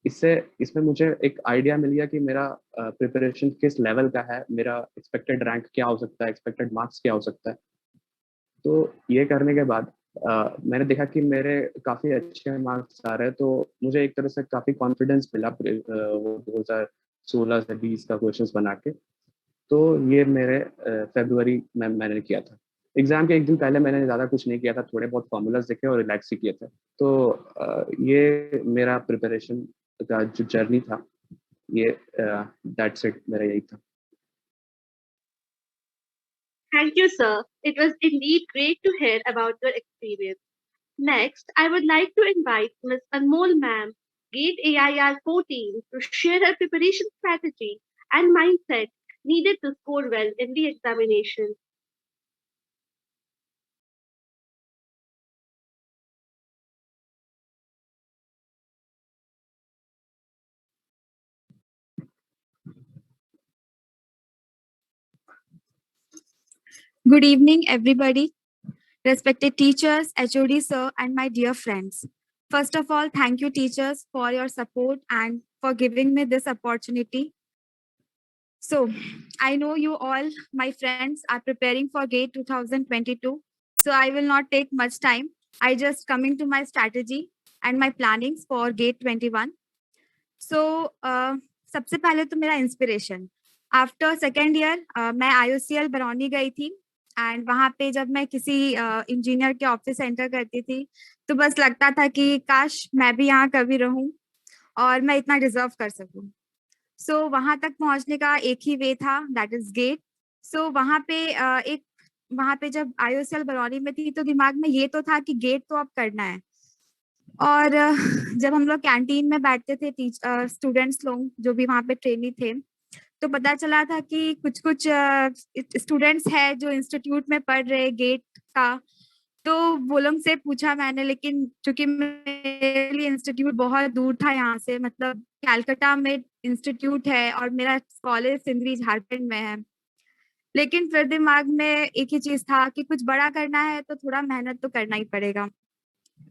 Speaker 11: इसमें मुझे एक आइडिया मिल गया कि मेरा प्रिपरेशन किस लेवल का है, मेरा एक्सपेक्टेड रैंक क्या हो सकता है, एक्सपेक्टेड मार्क्स क्या हो सकता है। तो ये करने के बाद मैंने देखा कि मेरे काफ़ी अच्छे मार्क्स आ रहे हैं, तो मुझे एक तरह से काफ़ी कॉन्फिडेंस मिला वो 2016 से 20 का क्वेश्चंस बना के। तो ये मेरे फरवरी में मैंने किया था। एग्ज़ाम के एक दिन पहले मैंने ज़्यादा कुछ नहीं किया था, थोड़े बहुत फॉर्मूलाज देखे और रिलैक्स ही किए थे। तो ये मेरा प्रिपरेशन का जो जर्नी था, ये दैट्स इट, मेरा यही था।
Speaker 3: Thank you, sir. It was indeed great to hear about your experience. Next, I would like to invite Ms. Anmol Ma'am, GATE AIR 14, to share her preparation strategy and mindset needed to score well in the examination.
Speaker 12: Good evening, everybody. Respected teachers, HOD sir, and my dear friends. First of all, thank you teachers for your support and for giving me this opportunity. So, I know you all, my friends, are preparing for GATE 2022. So, I will not take much time. I just coming to my strategy and my plannings for GATE 21. So, सबसे पहले तो मेरा inspiration, after second year मैं IOCL Barauni गई थी and वहाँ पे जब मैं किसी इंजीनियर के ऑफिस एंटर करती थी तो बस लगता था कि काश मैं भी यहाँ कभी रहूं और मैं इतना डिजर्व कर सकूं। सो वहाँ तक पहुँचने का एक ही वे था, दैट इज गेट। सो वहाँ पे जब IOCL बरौनी में थी तो दिमाग में ये तो था कि गेट तो अब करना है। और जब हम लोग कैंटीन में बैठते थे स्टूडेंट्स लोग जो भी वहाँ पे ट्रेनी थे, तो पता चला था कि कुछ स्टूडेंट्स है जो इंस्टीट्यूट में पढ़ रहे गेट का। तो वो लोग से पूछा मैंने, लेकिन चूंकि मेरे लिए इंस्टीट्यूट बहुत दूर था यहाँ से, मतलब कैलकाटा में इंस्टीट्यूट है और मेरा कॉलेज सिंदरी झारखंड में है। लेकिन फिर दिमाग में एक ही चीज था कि कुछ बड़ा करना है तो थोड़ा मेहनत तो करना ही पड़ेगा।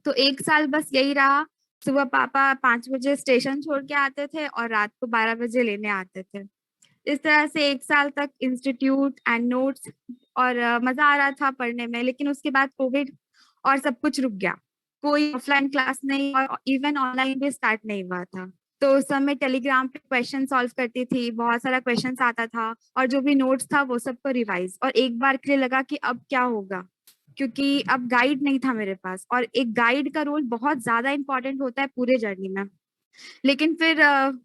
Speaker 12: तो 1 साल बस यही रहा। सुबह पापा 5 बजे स्टेशन छोड़ के आते थे और रात को 12 बजे लेने आते थे। इस तरह से 1 साल तक इंस्टीट्यूट एंड नोट्स और मजा आ रहा था पढ़ने में। लेकिन उसके बाद कोविड और सब कुछ रुक गया, कोई ऑफलाइन क्लास नहीं और इवन ऑनलाइन भी स्टार्ट नहीं हुआ था। तो उस समय टेलीग्राम पे क्वेश्चन सॉल्व करती थी, बहुत सारा क्वेश्चन आता था और जो भी नोट्स था वो सबको रिवाइज। और एक बार के लिए लगा कि अब क्या होगा, क्योंकि अब गाइड नहीं था मेरे पास और एक गाइड का रोल बहुत ज्यादा इंपॉर्टेंट होता है पूरे जर्नी में। लेकिन फिर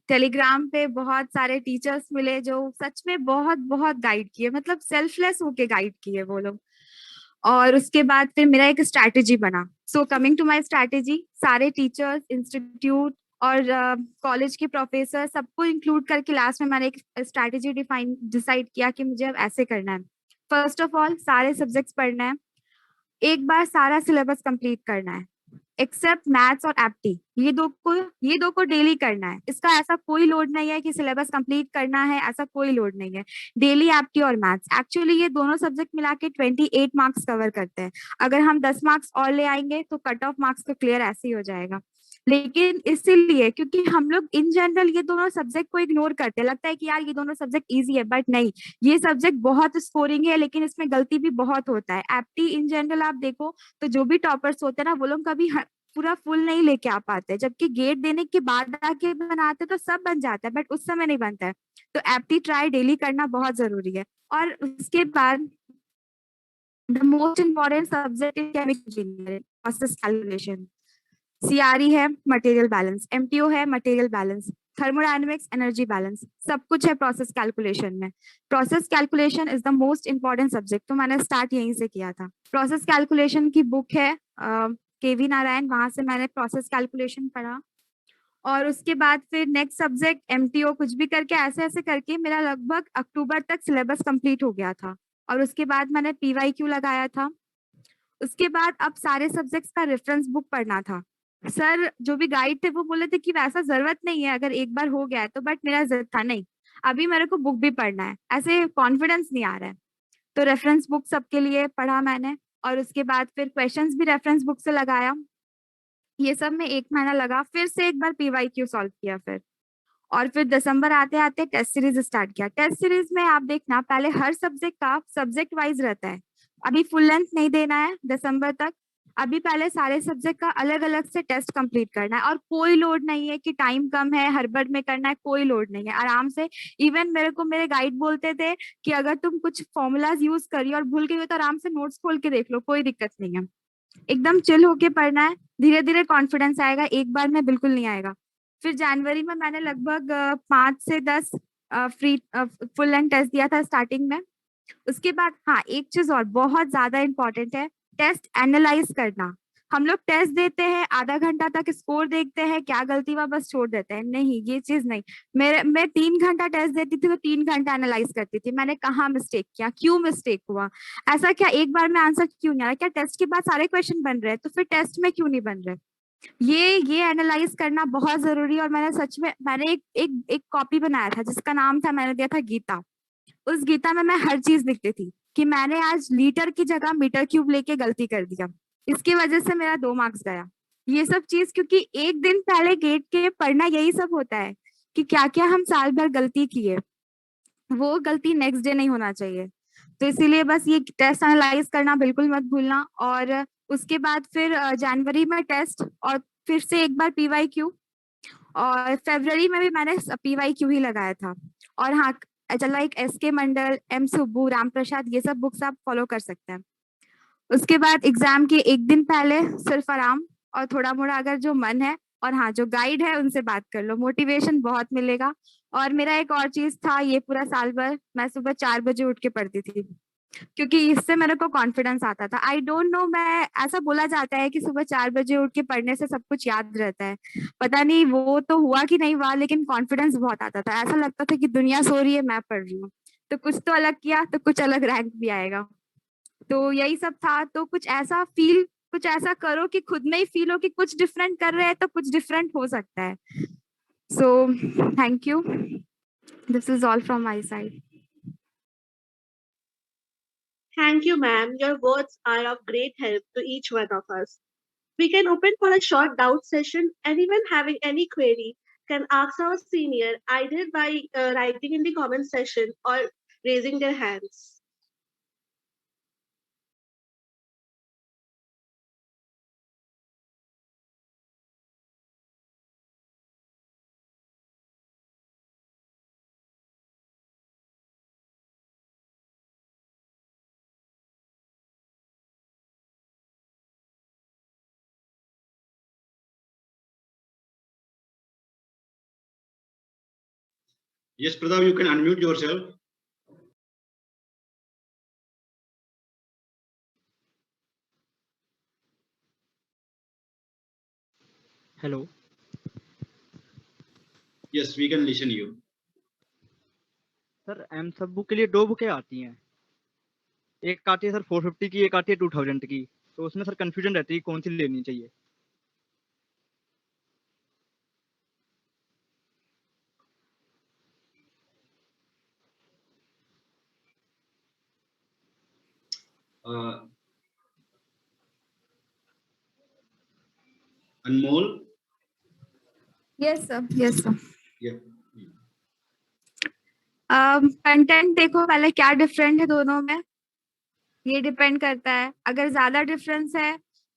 Speaker 12: टेलीग्राम पे बहुत सारे टीचर्स मिले जो सच में बहुत बहुत गाइड किए, मतलब सेल्फलेस होके गाइड किए वो लोग। और उसके बाद फिर मेरा एक स्ट्रैटेजी बना। So coming to my strategy, सारे टीचर्स, इंस्टीट्यूट और कॉलेज के प्रोफेसर सबको इंक्लूड करके लास्ट में मैंने एक स्ट्रैटेजी डिसाइड किया कि मुझे अब ऐसे करना है। फर्स्ट ऑफ ऑल सारे सब्जेक्ट्स पढ़ना है, एक बार सारा सिलेबस कंप्लीट करना है एक्सेप्ट मैथ्स और एप्टी, ये दो को डेली करना है। इसका ऐसा कोई लोड नहीं है कि सिलेबस कंप्लीट करना है, ऐसा कोई लोड नहीं है। डेली एप्टी और मैथ्स, एक्चुअली ये दोनों सब्जेक्ट मिला के 28 मार्क्स कवर करते हैं। अगर हम 10 मार्क्स और ले आएंगे तो कट ऑफ मार्क्स तो क्लियर ऐसे ही हो जाएगा। लेकिन इसीलिए क्योंकि हम लोग इन जनरल ये दोनों सब्जेक्ट को इग्नोर करते हैं, लगता है कि यार ये दोनों सब्जेक्ट इजी है, बट नहीं, ये सब्जेक्ट बहुत स्कोरिंग है लेकिन इसमें गलती भी बहुत होता है। एप्टी इन जनरल आप देखो तो जो भी टॉपर्स होते हैं ना वो लोग कभी पूरा फुल नहीं लेके आ पाते, जबकि गेट देने के बाद आके बनाते तो सब बन जाता है, बट उस समय नहीं बनता है। तो एप्टी ट्राई डेली करना बहुत जरूरी है। और उसके बाद the most important subject is chemical engineering, process calculation. CRE है मटेरियल बैलेंस, MTO है material balance, thermodynamics, energy balance, सब कुछ है प्रोसेस कैलकुलेशन में। Process calculation is the most important subject, तो मैंने स्टार्ट यहीं से किया था। प्रोसेस कैलकुलेशन की बुक है KV नारायण, वहां से मैंने प्रोसेस कैलकुलेशन पढ़ा और उसके बाद फिर नेक्स्ट सब्जेक्ट एमटीओ कुछ भी करके ऐसे ऐसे करके मेरा लगभग अक्टूबर तक सिलेबस कंप्लीट हो गया था। और उसके बाद मैंने पीवाईक्यू लगाया था। उसके बाद अब सारे सब्जेक्ट्स का रेफरेंस बुक पढ़ना था। सर जो भी गाइड थे वो बोले थे कि वैसा जरूरत नहीं है अगर एक बार हो गया है तो, बट मेरा जरूरत था नहीं, अभी मेरे को बुक भी पढ़ना है, ऐसे कॉन्फिडेंस नहीं आ रहा है। तो रेफरेंस बुक सबके लिए पढ़ा मैंने और उसके बाद फिर क्वेश्चंस भी रेफरेंस बुक से लगाया। ये सब में 1 महीना लगा, फिर से एक बार पीवाईक्यू सॉल्व किया फिर, और फिर दिसंबर आते आते टेस्ट सीरीज स्टार्ट किया। टेस्ट सीरीज में आप देखना पहले हर सब्जेक्ट का सब्जेक्ट वाइज रहता है, अभी फुल लेंथ नहीं देना है दिसंबर तक, अभी पहले सारे सब्जेक्ट का अलग अलग से टेस्ट कंप्लीट करना है। और कोई लोड नहीं है कि टाइम कम है हड़बड़ में करना है, कोई लोड नहीं है, आराम से। इवन मेरे को मेरे गाइड बोलते थे कि अगर तुम कुछ फॉर्मूलाज यूज करी और भूल गई हो तो आराम से नोट्स खोल के देख लो, कोई दिक्कत नहीं है। एकदम चिल होके पढ़ना है, धीरे धीरे कॉन्फिडेंस आएगा, एक बार में बिल्कुल नहीं आएगा। फिर जनवरी में मैंने लगभग 5 से 10 फ्री फुल लेंथ टेस्ट दिया था स्टार्टिंग में। उसके बाद हाँ एक चीज और बहुत ज्यादा इंपॉर्टेंट है, टेस्ट एनालाइज करना। हम लोग टेस्ट देते हैं, आधा घंटा तक स्कोर देखते हैं, क्या गलती हुआ बस छोड़ देते हैं, नहीं ये चीज नहीं। मैं 3 घंटा टेस्ट देती थी तो 3 घंटा एनालाइज करती थी, मैंने कहाँ मिस्टेक किया, क्यों मिस्टेक हुआ, ऐसा क्या एक बार में आंसर क्यों नहीं आ रहा, क्या टेस्ट के बाद सारे क्वेश्चन बन रहे हैं तो फिर टेस्ट में क्यों नहीं बन रहे। ये एनालाइज करना बहुत जरूरी है। और मैंने सच में मैंने एक कॉपी बनाया था जिसका नाम था, मैंने दिया था गीता। उस गीता में मैं हर चीज लिखती थी कि मैंने आज लीटर की जगह मीटर क्यूब लेके गलती कर दिया, इसकी वजह से मेरा 2 मार्क्स गया। ये सब चीज क्योंकि एक दिन पहले गेट के पढ़ना यही सब होता है कि क्या क्या हम साल भर गलती किए, वो गलती नेक्स्ट डे नहीं होना चाहिए। तो इसीलिए बस ये टेस्ट एनालाइज करना बिल्कुल मत भूलना। और उसके बाद फिर जनवरी में टेस्ट और फिर से एक बार पीवाईक्यू, और फरवरी में भी मैंने पीवाईक्यू ही लगाया था। और हाँ चला एक एसके मंडल, एम सुब्बू, राम प्रसाद, ये सब बुक्स आप फॉलो कर सकते हैं। उसके बाद एग्जाम के एक दिन पहले सिर्फ आराम और थोड़ा मोड़ा अगर जो मन है, और हाँ जो गाइड है उनसे बात कर लो, मोटिवेशन बहुत मिलेगा। और मेरा एक और चीज था, ये पूरा साल भर मैं सुबह 4 बजे उठ के पढ़ती थी क्योंकि इससे मेरे को कॉन्फिडेंस आता था। आई डोंट नो, मैं ऐसा बोला जाता है कि सुबह 4 बजे उठ के पढ़ने से सब कुछ याद रहता है, पता नहीं वो तो हुआ कि नहीं हुआ, लेकिन कॉन्फिडेंस बहुत आता था, ऐसा लगता था कि दुनिया सो रही है मैं पढ़ रही हूँ। तो कुछ तो अलग किया तो कुछ अलग रैंक भी आएगा। तो यही सब था। तो कुछ ऐसा करो कि खुद में ही फील हो कि कुछ डिफरेंट कर रहे हैं तो कुछ डिफरेंट हो सकता है। So thank you, this is all from my side.
Speaker 3: Thank you, ma'am. Your words are of great help to each one of us. We can open for a short doubt session. Anyone having any query can ask our senior either by writing in the comment section or raising their hands.
Speaker 1: Yes, Pradap, you can unmute yourself.
Speaker 13: Hello.
Speaker 1: Yes, we can listen you.
Speaker 13: Sir M सब book के लिए 2 बुकें आती हैं, एक आती है sir 450 की, एक आती है 2000 की, तो उसमें सर कंफ्यूजन रहती है कौन सी लेनी चाहिए।
Speaker 1: Anmol?
Speaker 12: Yes sir, yes sir.
Speaker 1: Yeah.
Speaker 12: Content देखो पहले क्या डिफरेंट है दोनों में, ये डिपेंड करता है। अगर ज्यादा डिफरेंस है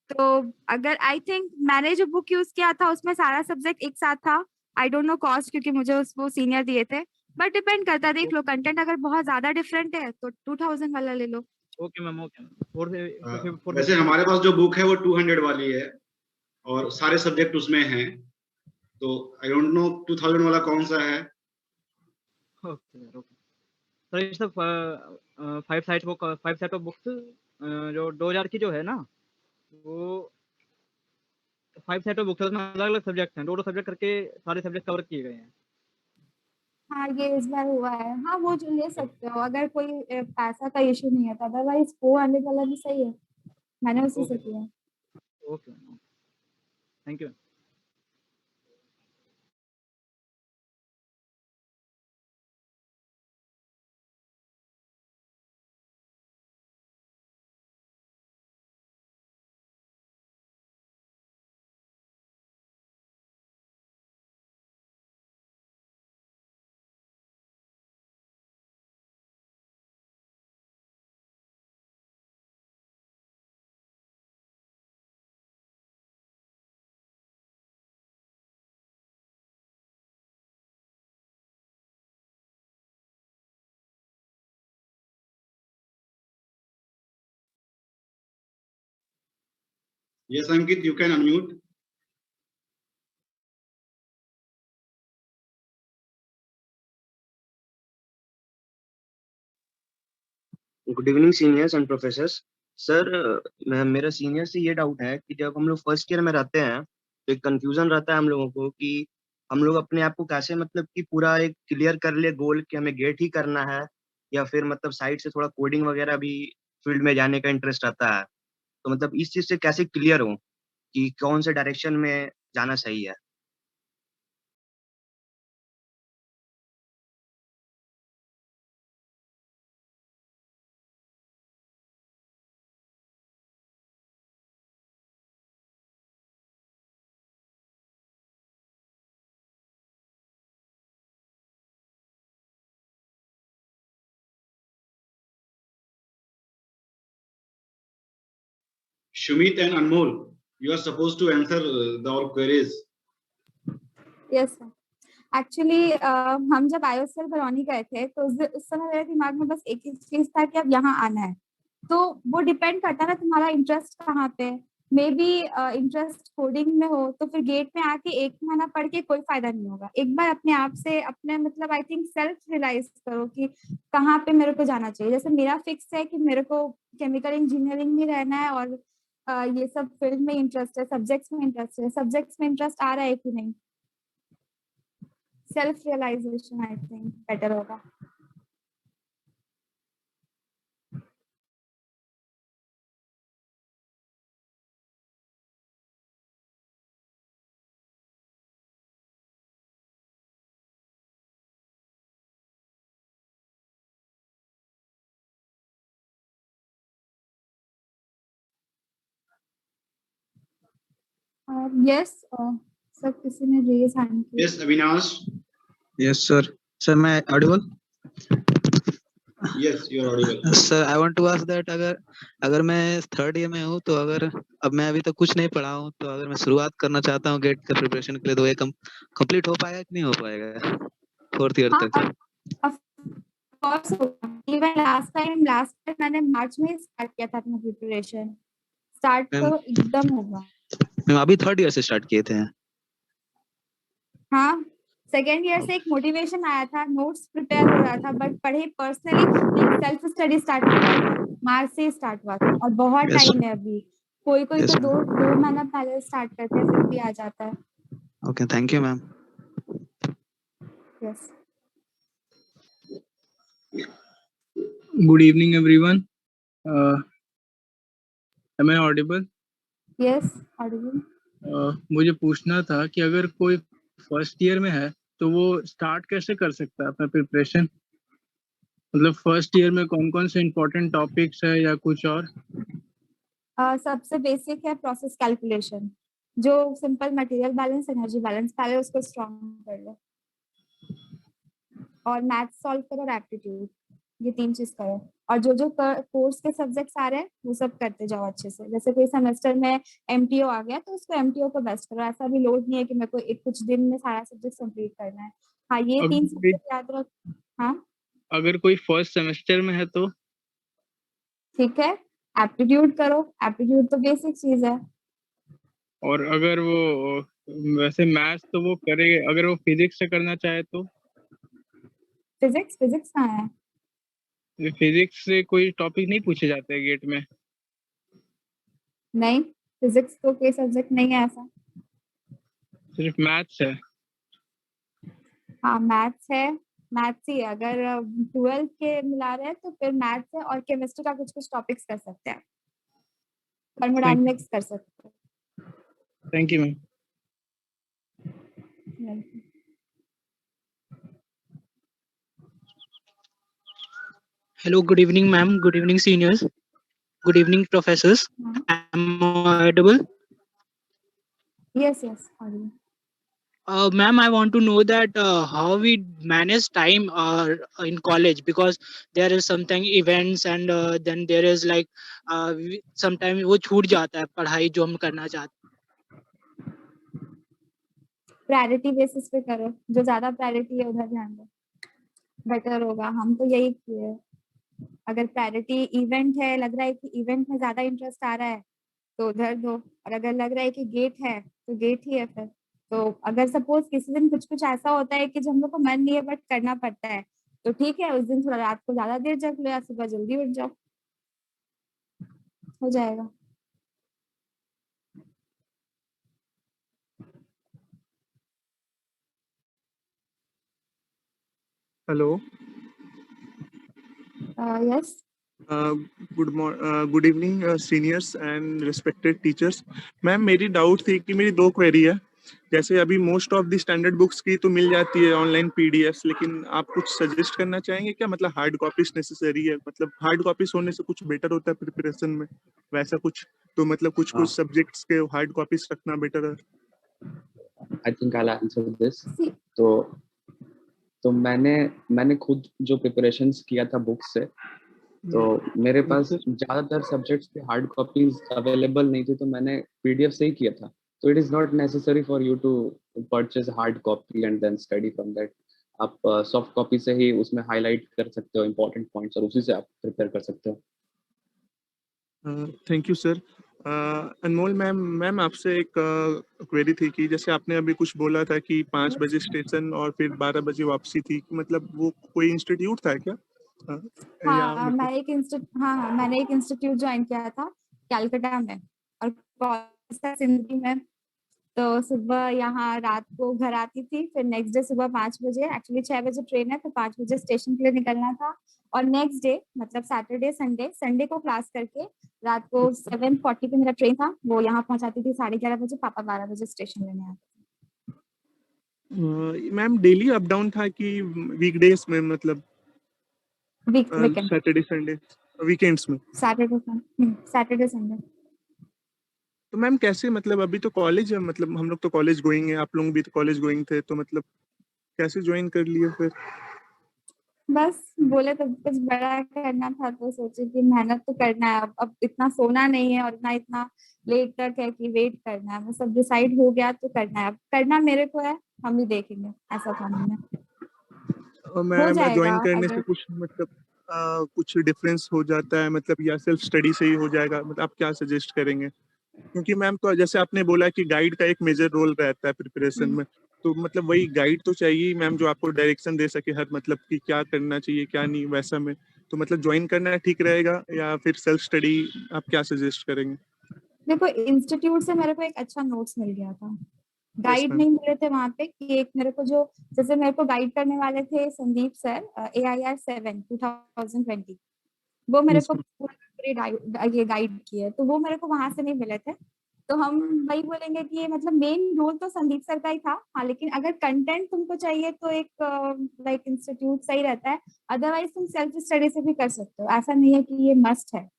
Speaker 12: तो अगर आई थिंक मैंने जो बुक यूज किया था उसमें सारा सब्जेक्ट एक साथ था। आई डोंट नो कॉस्ट क्योंकि मुझे वो सीनियर दिए थे, बट डिपेंड करता है, देख लो कंटेंट अगर बहुत ज्यादा डिफरेंट है तो 2000 वाला ले लो।
Speaker 13: Okay ma'am, okay.
Speaker 1: वैसे हमारे पास जो बुक है वो 200 वाली है और सारे सब्जेक्ट उसमें हैं, तो आई डोंट नो 2000 वाला कौन सा है।
Speaker 13: ओके सर, ये सब 5 सेट ऑफ बुक्स जो 2000 की जो है ना, वो 5 सेट ऑफ बुक्स है, उसमें अलग-अलग सब्जेक्ट्स हैं, टोटल सब्जेक्ट करके सारे सब्जेक्ट कवर किए गए हैं।
Speaker 12: हाँ, ये इस बार हुआ है। हाँ, वो जो ले सकते हो अगर कोई पैसा का इश्यू नहीं है तो, अदरवाइज वो वाले वाला भी सही है, मैंने उसी से
Speaker 13: ओके,
Speaker 12: किया है।
Speaker 13: Okay, thank you.
Speaker 1: Yes, Ankit, you can unmute.
Speaker 14: Good evening seniors and professors. Sir, मेरा सीनियर से ये डाउट है कि जब हम लोग फर्स्ट ईयर में रहते हैं तो एक कंफ्यूजन रहता है हम लोगों को कि हम लोग अपने आप को कैसे मतलब कि पूरा एक क्लियर कर ले गोल कि हमें गेट ही करना है, या फिर मतलब साइड से थोड़ा कोडिंग वगैरह भी फील्ड में जाने का इंटरेस्ट रहता है। तो मतलब इस चीज से कैसे क्लियर हो कि कौन से डायरेक्शन में जाना सही है।
Speaker 1: Shumit and Anmol, you are supposed to answer all queries.
Speaker 12: Yes sir. Actually हम जब IOCL बरौनी गए थे तो उस समय मेरे दिमाग में बस एक ही चीज था कि अब यहाँ आना है। तो वो डिपेंड करता है ना तुम्हारा इंटरेस्ट कहाँ पे। मे बी इंटरेस्ट कोडिंग में हो तो फिर गेट में आके 1 महीना पढ़ के कोई फायदा नहीं होगा। एक बार अपने आप से अपने मतलब आई थिंक सेल्फ रियलाइज करो कि कहाँ पे मेरे को जाना चाहिए। जैसे मेरा फिक्स है कि मेरे को केमिकल इंजीनियरिंग में रहना है और ये सब फील्ड में इंटरेस्ट है, सब्जेक्ट्स में इंटरेस्ट है। सब्जेक्ट्स में इंटरेस्ट आ रहा है कि नहीं, self realisation I think better होगा। यस सर, किसी ने रेज हैंड किया।
Speaker 1: Yes, Avinash.
Speaker 15: Yes, sir. Sir, am I audible?
Speaker 1: Yes, you are audible.
Speaker 15: Sir, I want to ask that अगर मैं थर्ड ईयर में हूँ तो अगर अब मैं अभी तक कुछ नहीं पढ़ा हूँ तो अगर मैं शुरुआत करना चाहता हूँ गेट का प्रिपरेशन के लिए तो ये कंप्लीट हो पाएगा कि नहीं हो पाएगा फोर्थ ईयर तक?
Speaker 12: कोर्स इवन लास्ट टाइम मैंने मार्च में स्टार्ट किया था अपना प्रिपरेशन। स्टार्ट तो एकदम होगा।
Speaker 15: मैम अभी थर्ड ईयर से स्टार्ट किए थे।
Speaker 12: हाँ, सेकेंड ईयर से एक मोटिवेशन आया था, नोट्स प्रिपेयर हो रहा था, बट पढ़े पर्सनली सेल्फ स्टडी स्टार्ट किया, मार्च से स्टार्ट हुआ था और बहुत टाइम है अभी। कोई तो दो महीना पहले स्टार्ट करते हैं फिर भी आ जाता है।
Speaker 15: Okay, thank you ma'am.
Speaker 12: Yes.
Speaker 16: Good evening, everyone. Am I audible?
Speaker 12: Yes, audible.
Speaker 16: मुझे पूछना था कि अगर कोई फर्स्ट ईयर में है तो वो स्टार्ट कैसे कर सकता है अपना प्रिपरेशन। मतलब फर्स्ट ईयर में कौन कौन से इम्पोर्टेंट टॉपिक्स है या कुछ और?
Speaker 12: सबसे बेसिक है प्रोसेस कैलकुलेशन, जो simple material balance, energy balance, पहले उसको स्ट्रॉन्ग कर लो और मैथ सॉल्व करो और एप्टीट्यूड, ये 3 चीज करो। और जो कोर्स के सब्जेक्ट्स आ रहे हैं वो सब करते जाओ अच्छे से। जैसे कोई सेमेस्टर में MTO आ गया तो उसको MTO को बेस्ट करो। ऐसा भी लोड नहीं है कि मेरे को कुछ दिन में सारा सब्जेक्ट कंप्लीट करना है। हाँ, ये 3 सब्जेक्ट याद रख। हाँ,
Speaker 16: अगर कोई फर्स्ट सेमेस्टर में है तो
Speaker 12: ठीक है, एप्टीट्यूड करो। एप्टीट्यूड तो बेसिक चीज है।
Speaker 16: और अगर वो वैसे मैथ्स तो वो करे, अगर वो फिजिक्स से करना चाहे तो?
Speaker 12: फिजिक्स कहाँ है?
Speaker 16: फिजिक्स से कोई टॉपिक नहीं पूछे जाते हैं गेट में?
Speaker 12: नहीं, फिजिक्स तो कोई सब्जेक्ट नहीं है ऐसा।
Speaker 16: सिर्फ मैथ्स है।
Speaker 12: हाँ मैथ्स है, मैथ्स ही है। अगर 12th के मिला रहे हैं तो फिर मैथ्स है और केमिस्ट्री का कुछ कुछ टॉपिक्स कर सकते हैं, थर्मोडायनेमिक्स कर सकते हैं।
Speaker 16: Thank you ma'am.
Speaker 17: Hello, good evening, ma'am. Good evening, seniors. Good evening, professors. Am I audible?
Speaker 12: Yes, yes. Audible.
Speaker 17: Ma'am, I want to know that how we manage time in college, because there is something events and then there is like sometimes वो छूट जाता है पढ़ाई जो हम करना चाहते हैं।
Speaker 12: प्रायोरिटी बेसिस पे करो, जो ज्यादा प्रायोरिटी है उधर ध्यान दो, बेटर होगा। हम तो यही किए। अगर प्रायोरिटी इवेंट है, लग रहा है कि इवेंट में ज्यादा इंटरेस्ट आ रहा है तो उधर दो, और अगर लग रहा है कि गेट है तो गेट ही है फिर। तो अगर सपोज किसी दिन कुछ कुछ ऐसा होता है कि जो हम लोग को मन नहीं है बट करना पड़ता है, तो ठीक है, उस दिन थोड़ा रात को ज्यादा देर जग लो या सुबह जल्दी उठ जाओ, हो जाएगा।
Speaker 18: Hello.
Speaker 12: Yes.
Speaker 18: Good evening, seniors and respected teachers. Ma'am मेरी डाउट थी कि मेरी 2 क्वेरी है। जैसे अभी most of the standard books की तो मिल जाती है ऑनलाइन पीडीएफ्स, लेकिन आप कुछ सजेस्ट करना चाहेंगे क्या? मतलब हार्ड कॉपीज नेसेसरी है? मतलब हार्ड कॉपीज होने से कुछ बेटर होता है प्रिपरेशन में, वैसा कुछ? तो मतलब कुछ कुछ सब्जेक्ट्स के हार्ड कॉपीज रखना बेटर है।
Speaker 11: I think I will answer this. तो मैंने खुद जो प्रिपरेशंस किया था बुक्स से, तो मेरे पास ज्यादातर सब्जेक्ट्स के हार्ड कॉपीज अवेलेबल नहीं थे, तो मैंने पीडीएफ से ही किया था। तो it is not necessary for you to purchase hard copy and then study from that. आप सॉफ्ट कॉपी से ही उसमें हाईलाइट कर सकते हो इंपॉर्टेंट पॉइंट्स और उसी से आप प्रिपेयर कर सकते हो।
Speaker 18: Thank you sir. Anmol ma'am आपसे एक क्वेरी थी कि जैसे आपने अभी कुछ बोला था कि 5 बजे स्टेशन और फिर 12 बजे वापसी थी, मतलब वो कोई इंस्टीट्यूट था क्या?
Speaker 12: हाँ, मैंने एक इंस्टीट्यूट ज्वाइन किया था कैलकाटा में और सिंधी में। तो सुबह यहाँ रात को घर आती थी, फिर नेक्स्ट डे सुबह 5 बजे, एक्चुअली 6 बजे ट्रेन है तो 5 बजे स्टेशन के लिए निकलना था, और नेक्स्ट डे मतलब सैटरडे संडे को क्लास करके रात को 7:40 पे मेरा ट्रेन था, वो यहाँ पहुंचाती थी 11:30 बजे, पापा 12 बजे स्टेशन लेने आते थे।
Speaker 18: मैम डेली अप डाउन था कि वीकडेज में, मतलब
Speaker 12: वीकेंड,
Speaker 18: सैटरडे संडे, वीकेंड्स में?
Speaker 12: Saturday Sunday.
Speaker 18: तो मैम कैसे, मतलब अभी तो कॉलेज है, मतलब हम लोग तो कॉलेज गोइंग है, आप लोग भी तो कॉलेज गोइंग थे, तो मतलब कैसे ज्वाइन कर लिए फिर?
Speaker 12: बस बोले तो कुछ बड़ा करना था तो सोचे कि मेहनत तो करना है, अब इतना सोना नहीं है और इतना लेट तक है कि वेट करना है। वो सब डिसाइड हो गया तो करना है, अब करना मेरे को है, हम भी देखेंगे, ऐसा था नहीं है।
Speaker 18: मैम ज्वाइन करने से कुछ मतलब कुछ डिफरेंस हो जाता है, मतलब या सेल्फ स्टडी से ही हो जाएगा? मतलब आप क्या सजेस्ट करेंगे? क्योंकि मैम तो जैसे आपने बोला कि गाइड का एक मेजर रोल रहता है प्रिपरेशन में, तो मतलब वही गाइड तो चाहिए मैम जो आपको डायरेक्शन दे सके हर, मतलब कि क्या करना चाहिए क्या नहीं वैसा में। तो मतलब ज्वाइन करना ठीक रहेगा या फिर सेल्फ स्टडी, आप क्या सजेस्ट करेंगे?
Speaker 12: देखो, इंस्टीट्यूट से मेरे को एक अच्छा नोट्स मिल गया था, गाइड नहीं मिले थे वहाँ पे। कि एक मेरे को जो जैसे मेरे को गाइड करने वाले थे संदीप सर, AIR 7 2020, वो मेरे को ये गाइड किए, तो वो मेरे को वहां से नहीं मिले थे। तो हम वही बोलेंगे कि ये मतलब मेन रोल तो संदीप सर का ही था। हाँ, लेकिन अगर कंटेंट तुमको चाहिए तो एक लाइक इंस्टीट्यूट सही रहता है, अदरवाइज तुम सेल्फ स्टडी से भी कर सकते हो, ऐसा नहीं है कि ये मस्ट है।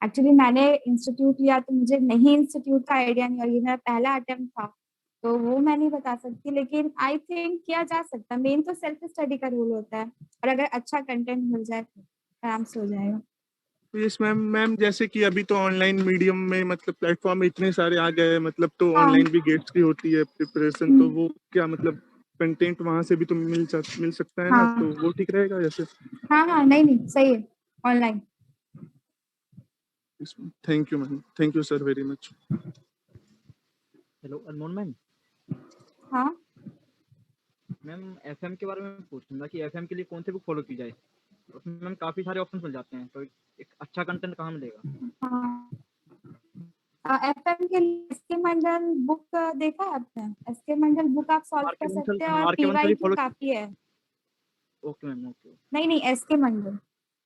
Speaker 12: एक्चुअली मैंने इंस्टीट्यूट लिया तो मुझे नहीं इंस्टीट्यूट का आइडिया नहीं, और ये मेरा पहला अटेम्प्ट था, तो वो मैं नहीं बता सकती, लेकिन आई थिंक किया जा सकता है। मेन तो सेल्फ स्टडी का रोल होता है, और अगर अच्छा कंटेंट मिल जाए तो आराम से हो जाएगा।
Speaker 18: यस मैम जैसे कि अभी तो ऑनलाइन मीडियम में मतलब प्लेटफॉर्म इतने सारे आ गए हैं, मतलब तो ऑनलाइन भी गेट्स की होती है प्रिपरेशन, तो वो क्या मतलब कंटेंट वहां से भी तो मिल सकता है ना, तो वो ठीक रहेगा जैसे?
Speaker 12: हाँ, नहीं सही है online.
Speaker 18: Thank you ma'am, thank you sir very much.
Speaker 13: Hello Anmol ma'am.
Speaker 12: हाँ
Speaker 13: मैम, एफएम के बारे में पूछना था कि एफएम के लिए कौन सी बुक फॉलो की जाए? उसमें मैम काफी सारे ऑप्शन मिल जाते हैं, तो एक अच्छा कंटेंट कहाँ मिलेगा?
Speaker 12: एफएम के लिए एसके मंडल बुक देखा है आपने? एसके मंडल बुक आप सॉल्व कर सकते हैं और पीवाई की काफी है।
Speaker 13: ओके मैम, ओके
Speaker 12: नहीं SK Mandal,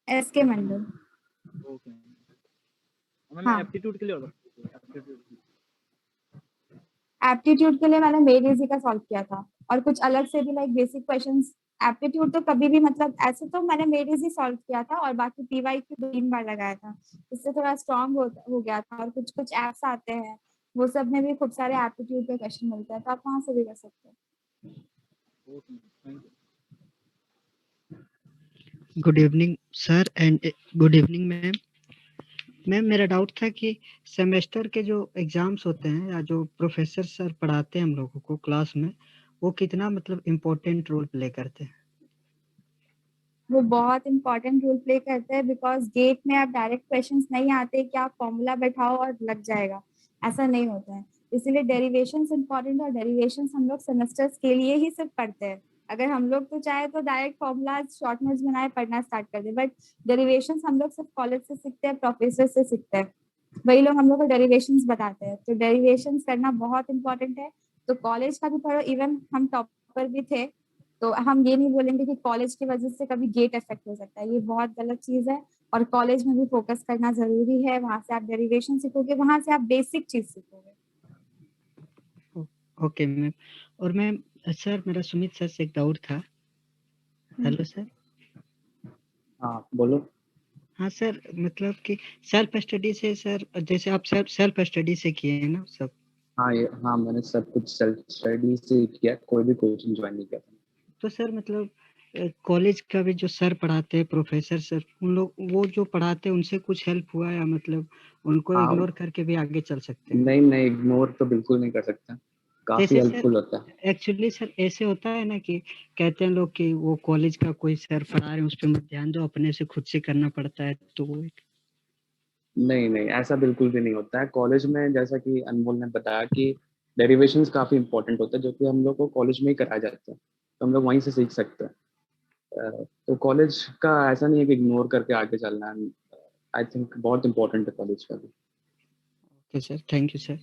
Speaker 12: SK Mandal.
Speaker 13: Okay ma'am.
Speaker 12: हाँ।
Speaker 13: एप्टीट्यूड के लिए और
Speaker 12: एप्टीट्यूड के लिए मैंने मेड इजी का सॉल्व किया था और कुछ अलग से भी लाइक बेसिक क्वेश्चंस। एप्टीट्यूड तो कभी भी मतलब ऐसे तो मैंने मेड इजी सॉल्व किया था और बाकी पीवाई की 3 बार लगाया था, इससे थोड़ा स्ट्रांग हो गया था। और कुछ कुछ एप्स आते हैं वो सब में भी खूब सारे एप्टीट्यूड के क्वेश्चन मिलते हैं, तो आप वहां से भी कर सकते हैं।
Speaker 13: Okay, thank you.
Speaker 19: Good evening sir and good evening ma'am. Ma'am मेरा डाउट था कि सेमेस्टर के जो एग्जाम्स होते हैं या जो प्रोफेसर सर पढ़ाते हैं हम लोगों को क्लास में, वो कितना मतलब इम्पोर्टेंट रोल प्ले करते हैं?
Speaker 12: वो बहुत इंपॉर्टेंट रोल प्ले करते हैं बिकॉज गेट में आप डायरेक्ट क्वेश्चंस नहीं आते कि आप फॉर्मूला बैठाओ और लग जाएगा, ऐसा नहीं होता है। इसीलिए डेरिवेशंस इंपॉर्टेंट, और डेरिवेशंस हम लोग सेमेस्टर्स के लिए ही सिर्फ पढ़ते हैं। अगर हम लोग तो चाहे तो डायरेक्ट फॉर्मूला शॉर्ट नोट्स बनाए पढ़ना स्टार्ट कर दे, बट डेरिवेशंस हम लोग सिर्फ कॉलेज से सीखते हैं, प्रोफेसर से सीखते हैं, वही लोग हम लोग को डेरिवेशंस बताते हैं। तो डेरिवेशंस करना बहुत इंपॉर्टेंट है। तो कॉलेज का भी पढ़ो, इवन हम टॉपर भी थे, तो हम ये नहीं बोलेंगे कि कॉलेज की वजह से कभी गेट इफेक्ट हो सकता है, ये बहुत गलत चीज है। और कॉलेज में भी फोकस करना जरूरी है, वहां से आप डेरिवेशन सीखोगे, वहां से आप बेसिक चीज सीखोगे।
Speaker 19: Okay ma'am. और मैम सर मेरा सुमित सर से एक डाउट था। Hello sir.
Speaker 11: हाँ बोलो।
Speaker 19: हाँ सर, मतलब कि सेल्फ स्टडी से सर, जैसे आप सेल्फ स्टडी से किए हैं ना सब?
Speaker 11: हाँ मैंने सब कुछ सेल्फ स्टडी से किया, कोई भी कोचिंग ज्वाइन नहीं किया था।
Speaker 19: तो सर मतलब कॉलेज का भी जो सर पढ़ाते हैं, प्रोफेसर सर, उन लोग वो जो पढ़ाते हैं उनसे कुछ हेल्प हुआ या मतलब उनको
Speaker 11: हाँ,
Speaker 19: इग्नोर करके भी आगे चल सकते हैं?
Speaker 11: नहीं इग्नोर तो बिल्कुल नहीं कर सकता, काफी
Speaker 19: जैसे
Speaker 11: हेल्पफुल
Speaker 19: सर
Speaker 11: होता है।
Speaker 19: एक्चुअली सर ऐसे होता है ना कि कहते हैं लोग कि वो कॉलेज का कोई सर पढ़ा रहे हैं उस पर मत ध्यान दो, अपने से खुद से करना पड़ता है, तो वो
Speaker 11: नहीं ऐसा बिल्कुल भी नहीं होता है। कॉलेज में जैसा कि अनमोल ने बताया कि डेरिवेशंस काफी इंपॉर्टेंट होता है, जो कि हम लोग को कॉलेज में ही कराया जाता है, तो हम लोग वहीं से सीख सकते हैं। तो कॉलेज का ऐसा नहीं है कि इग्नोर करके आगे चलना है। आई थिंक बहुत इंपॉर्टेंट है कॉलेज का भी।
Speaker 19: Okay sir, thank you sir.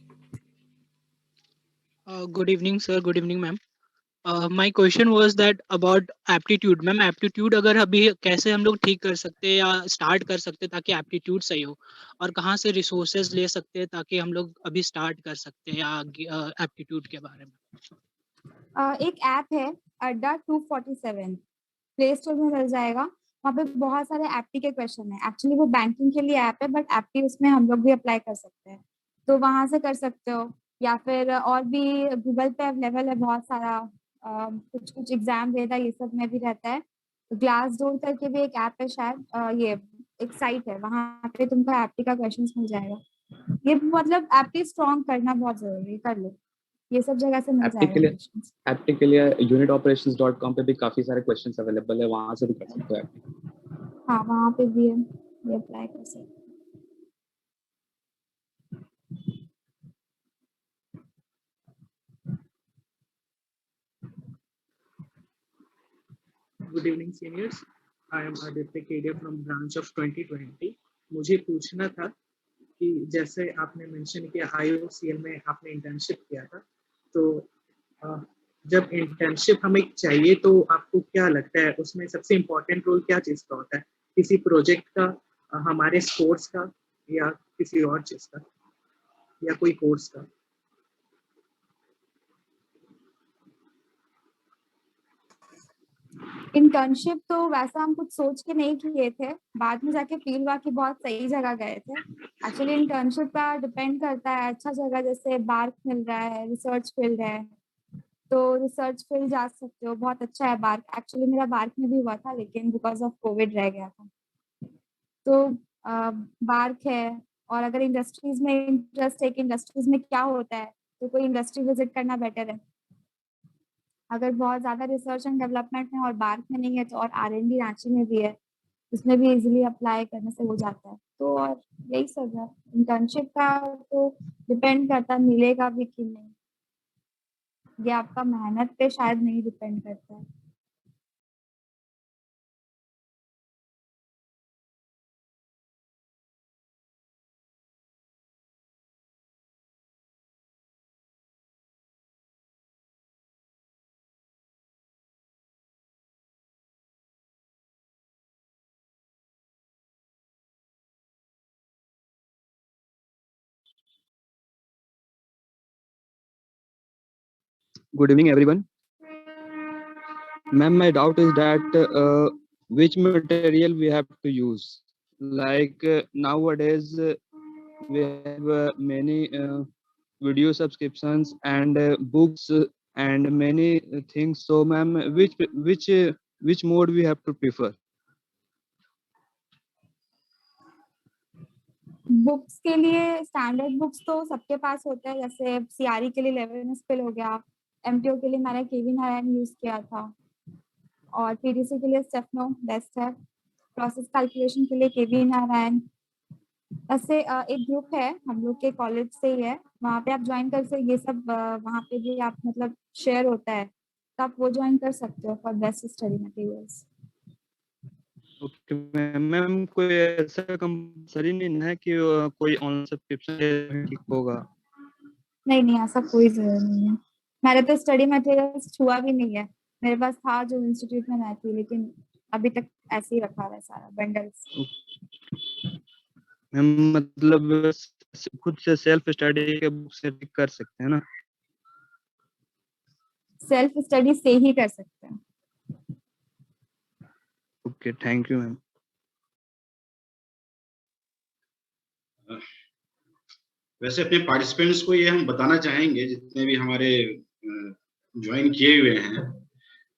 Speaker 17: Good evening, sir. Good evening, ma'am. My question was that about aptitude. Ma'am aptitude अगर अभी कैसे हम लोग ठीक कर सकते हैं या स्टार्ट कर सकते हैं ताकि एप्टीट्यूड सही हो, और कहाँ से रिसोर्सेज ले सकते हैं ताकि हम लोग अभी स्टार्ट कर सकते हैं या एप्टीट्यूड के बारे में?
Speaker 12: एक ऐप है अड्डा 247, प्ले स्टोर में मिल जाएगा। वहाँ पे बहुत सारे एप्टी के क्वेश्चन है। एक्चुअली वो बैंकिंग के लिए ऐप है, बट एप्टी उसमें हम लोग भी अप्लाई कर सकते हैं, तो वहां से कर सकते हो। या फिर और भी गूगल पे अवेलेबल है बहुत सारा, कुछ कुछ एग्जाम वेदा ये सब में भी रहता है। ग्लास डोर करके भी एक ऐप है शायद, ये एक साइट है, वहां पे तुमको एप्टी का क्वेश्चन मिल जाएगा। ये मतलब एप्टी स्ट्रॉन्ग करना बहुत जरूरी है, कर लो, ये सब जगह से मिल जाएगा questions।
Speaker 11: एप्टी के लिए unitoperations.com पे भी काफी सारे क्वेश्चंस अवेलेबल है, वहां से भी कर सकते हो एप्टी।
Speaker 12: हाँ वहाँ पे भी है, ये अप्लाई कर सकते हैं।
Speaker 20: Good evening seniors, I am Aditya Kedia from branch of 2020। मुझे पूछना था कि जैसे आपने मेंशन किया IOCL में आपने इंटर्नशिप किया था, तो जब इंटर्नशिप हमें चाहिए तो आपको क्या लगता है उसमें सबसे इम्पोर्टेंट रोल क्या चीज़ का होता है? किसी प्रोजेक्ट का, हमारे स्पोर्ट्स का, या किसी और चीज़ का, या कोई कोर्स का?
Speaker 12: इंटर्नशिप तो वैसा हम कुछ सोच के नहीं किए थे, बाद में जाके फील हुआ कि बहुत सही जगह गए थे। एक्चुअली इंटर्नशिप का डिपेंड करता है, अच्छा जगह जैसे बार्क मिल रहा है, रिसर्च फील्ड है, तो रिसर्च फील्ड जा सकते हो, बहुत अच्छा है बार्क। एक्चुअली मेरा बार्क में भी हुआ था लेकिन बिकॉज ऑफ कोविड रह गया था, तो बार्क है। और अगर इंडस्ट्रीज में इंटरेस्ट है कि इंडस्ट्रीज में क्या होता है, तो कोई इंडस्ट्री विजिट करना बेटर है। अगर बहुत ज्यादा रिसर्च एंड डेवलपमेंट में और बार्क में नहीं है तो और R&D रांची में भी है, उसमें भी इजीली अप्लाई करने से हो जाता है। तो और यही सब है, इंटर्नशिप का तो डिपेंड करता है मिलेगा भी कि नहीं, ये आपका मेहनत पे शायद नहीं डिपेंड करता है।
Speaker 21: Good evening, everyone. Ma'am, my doubt is that which material we have to use. Like nowadays, we have many video subscriptions and books and many things. So, ma'am, which mode we have to prefer?
Speaker 12: Books के लिए standard books तो सबके पास होता है, जैसे CRE के लिए 11 spill हो गया, एमटीओ के लिए मैंने केवी नारायण यूज किया था, और पीडीसी के लिए स्टेफनो बेस्ट है, प्रोसेस कैलकुलेशन के लिए केवी नारायण। ऐसे एक ग्रुप है हम लोग के कॉलेज से ही है, वहाँ पे आप ज्वाइन कर सकते, ये सब वहाँ पे भी आप मतलब शेयर होता है, तो आप वो ज्वाइन कर सकते हो for best study materials.
Speaker 21: Okay ma'am, कोई ऐसा कंपलसरी नहीं है कि कोई ऑनलाइन सब्सक्रिप्शन ठीक होगा?
Speaker 12: नहीं, ऐसा कोई जरूरत नहीं है। मेरे तो स्टडी मटेरियल्स छुआ भी नहीं है, मेरे पास था जो इंस्टीट्यूट में मैं थी, लेकिन अभी तक ऐसे ही रखा है सारा बंडल्स।
Speaker 21: मैम मतलब खुद से सेल्फ स्टडी के बुक से ठीक कर सकते हैं ना?
Speaker 12: सेल्फ स्टडी से ही कर सकते हैं।
Speaker 21: Okay, thank you ma'am.
Speaker 1: वैसे अपने पार्टिसिपेंट्स को ये हम बताना चाहेंगे, जितने भी हमारे ज्वाइन किए हुए हैं,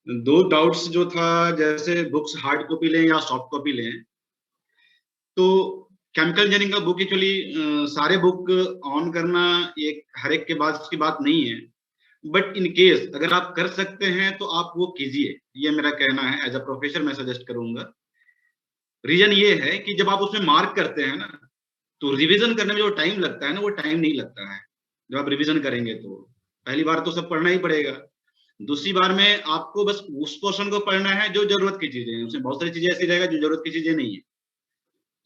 Speaker 1: 2 डाउट्स जो था, जैसे बुक्स हार्ड कॉपी लें या सॉफ्ट कॉपी लें, तो केमिकल इंजीनियरिंग का बुक एक्चुअली सारे बुक ऑन करना एक हर एक के बाद की बात नहीं है, बट इन केस अगर आप कर सकते हैं तो आप वो कीजिए, ये मेरा कहना है। एज अ प्रोफेसर मैं सजेस्ट करूंगा। रीजन ये है कि जब आप उसमें मार्क करते हैं ना, तो रिवीजन करने में जो टाइम लगता है ना, वो टाइम नहीं लगता है। जब आप रिवीजन करेंगे तो पहली बार तो सब पढ़ना ही पड़ेगा, दूसरी बार में आपको बस उस पोर्शन को पढ़ना है जो जरूरत की चीजें हैं, उसमें बहुत सारी चीजें ऐसी रहेगा जो जरूरत की चीजें नहीं है।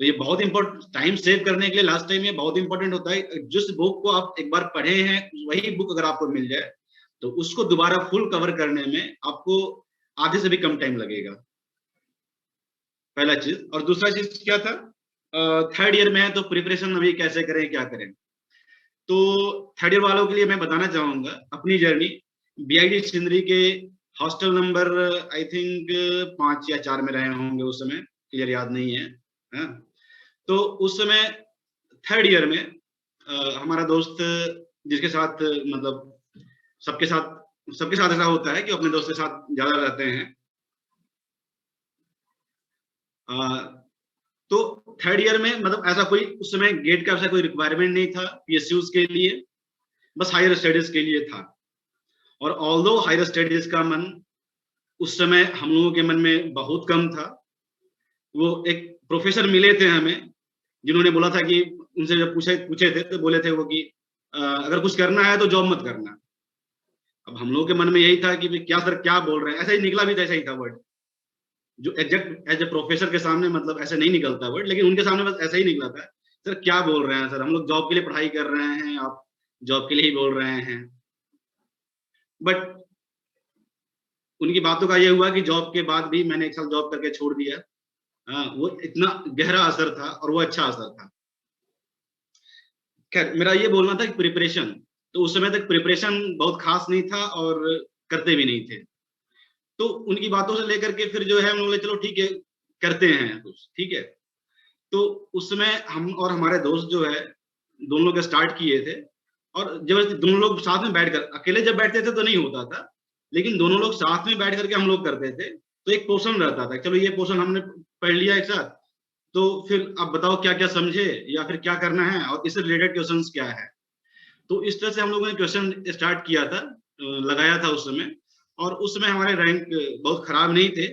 Speaker 1: तो ये बहुत इंपॉर्टेंट, टाइम सेव करने के लिए लास्ट टाइम ये बहुत इंपॉर्टेंट होता है। जिस बुक को आप एक बार पढ़े हैं, वही बुक अगर आपको मिल जाए तो उसको दोबारा फुल कवर करने में आपको आधे से भी कम टाइम लगेगा, पहला चीज। और दूसरा चीज क्या था, थर्ड ईयर में है तो प्रिपरेशन अभी कैसे करें, क्या करें। तो थर्ड ईयर वालों के लिए मैं बताना चाहूंगा अपनी जर्नी। बीआईडी सिंदरी के हॉस्टल नंबर आई थिंक 5 या 4 में रहे होंगे उस समय, क्लियर याद नहीं है, हाँ? तो उस समय थर्ड ईयर में हमारा दोस्त जिसके साथ मतलब सबके साथ ऐसा होता है कि अपने दोस्त के साथ ज्यादा रहते हैं। तो थर्ड ईयर में मतलब ऐसा कोई उस समय गेट का ऐसा कोई रिक्वायरमेंट नहीं था पीएसयूज के लिए, बस हायर स्टडीज के लिए था। और ऑल्दो हायर स्टडीज का मन उस समय हम लोगों के मन में बहुत कम था। वो एक प्रोफेसर मिले थे हमें, जिन्होंने बोला था कि उनसे जब पूछे थे तो बोले थे वो कि अगर कुछ करना है तो जॉब मत करना। अब हम लोगों के मन में यही था कि क्या सर क्या बोल रहे हैं, ऐसा ही निकला भी था, ऐसा ही था वर्ड, जो एग्जैक्ट एज ए प्रोफेसर के सामने मतलब ऐसे नहीं निकलता वर्ड, लेकिन उनके सामने बस ऐसा ही निकला था। सर क्या बोल रहे हैं सर, हम लोग जॉब के लिए पढ़ाई कर रहे हैं, आप जॉब के लिए ही बोल रहे हैं। बट उनकी बातों का ये हुआ कि जॉब के बाद भी मैंने 1 साल जॉब करके छोड़ दिया। वो इतना गहरा असर था और वो अच्छा असर था। खैर मेरा ये बोलना था कि प्रिपरेशन, तो उस समय तक प्रिपरेशन बहुत खास नहीं था और करते भी नहीं थे। तो उनकी बातों से लेकर के फिर जो है हम लोग चलो ठीक है करते हैं कुछ, ठीक है। तो उस समय हम और हमारे दोस्त जो है दोनों लोग स्टार्ट किए थे, और जब दोनों लोग साथ में बैठकर, अकेले जब बैठते थे तो नहीं होता था, लेकिन दोनों लोग साथ में बैठ करके हम लोग करते थे। तो एक पोर्शन रहता था, चलो ये पोर्शन हमने पढ़ लिया एक साथ, तो फिर आप बताओ क्या क्या समझे या फिर क्या करना है और इससे रिलेटेड क्वेश्चंस क्या है। तो इस तरह से हम लोगों ने क्वेश्चन स्टार्ट किया था, लगाया था उस समय। और उस समय हमारे रैंक बहुत खराब नहीं थे,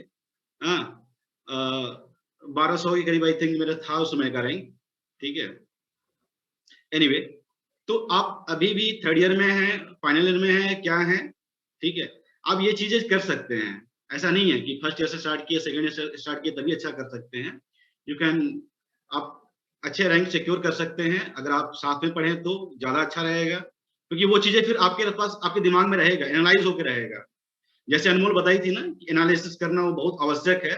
Speaker 1: 1200 के करीब आई थिंक मेरा था उस समय का रैंक, ठीक है। एनीवे, तो आप अभी भी थर्ड ईयर में हैं, फाइनल ईयर में हैं, क्या हैं, ठीक है। आप ये चीजें कर सकते हैं, ऐसा नहीं है कि फर्स्ट ईयर से स्टार्ट किया, सेकंड ईयर से स्टार्ट किया तभी अच्छा कर सकते हैं। यू कैन, आप अच्छे रैंक सिक्योर कर सकते हैं अगर आप साथ में पढ़ें तो ज्यादा अच्छा रहेगा, क्योंकि वो चीजें फिर आपके पास आपके दिमाग में रहेगा, एनालाइज होकर रहेगा। जैसे अनमोल बताई थी ना कि एनालिसिस करना वो बहुत आवश्यक है।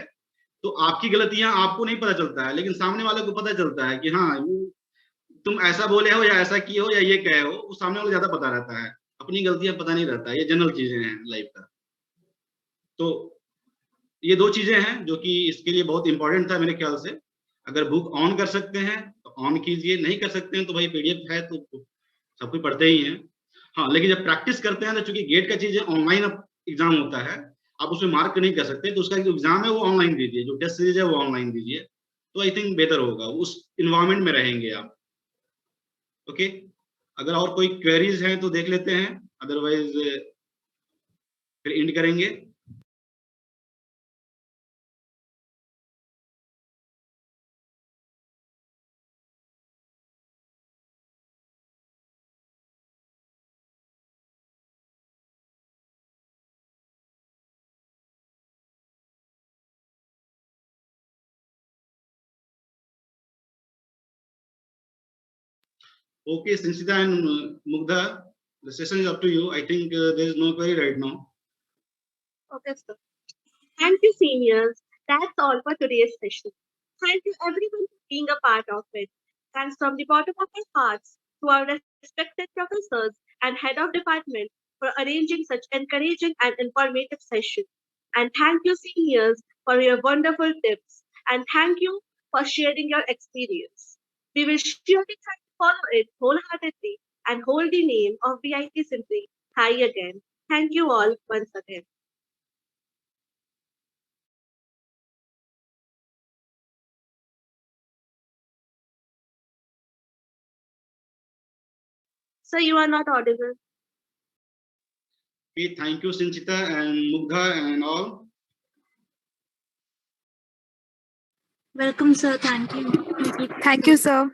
Speaker 1: तो आपकी गलतियां आपको नहीं पता चलता है, लेकिन सामने वाले को पता चलता है कि हाँ तुम ऐसा बोले हो या ऐसा किए हो या ये कहे हो, वो सामने वाले ज्यादा पता रहता है। अपनी गलतियां पता नहीं रहता, ये जनरल चीजें हैं लाइफ का। तो ये 2 चीजें हैं जो कि इसके लिए बहुत इंपॉर्टेंट था मेरे ख्याल से। अगर बुक ऑन कर सकते हैं तो ऑन कीजिए, नहीं कर सकते हैं तो भाई पीडीएफ है तो सब कुछ पढ़ते ही हैं। हाँ, लेकिन जब प्रैक्टिस करते हैं तो चूंकि गेट का चीज है, ऑनलाइन एग्जाम होता है, आप उसमें मार्क नहीं कर सकते, तो उसका जो एग्जाम है वो ऑनलाइन दीजिए, जो टेस्ट सीरीज है वो ऑनलाइन दीजिए, तो आई थिंक बेहतर होगा, उस इन्वायरमेंट में रहेंगे आप। ओके, अगर और कोई क्वेरीज हैं तो देख लेते हैं, अदरवाइज फिर एंड करेंगे। Okay, Sanchita and Mugdha, the session is up to you. I think there is no query right now.
Speaker 3: Okay, sir. Thank you, seniors. That's all for today's session. Thank you, everyone, for being a part of it. Thanks from the bottom of our hearts to our respected professors and head of department for arranging such encouraging and informative session. And thank you, seniors, for your wonderful tips. And thank you for sharing your experience. We will surely try to follow it wholeheartedly and hold the name of VIT Simply high again. Thank you all once again. Sir, you are not audible.
Speaker 1: Okay, thank you, Sanchita and Mugdha and all.
Speaker 6: Welcome, sir. Thank you.
Speaker 12: Thank you, sir.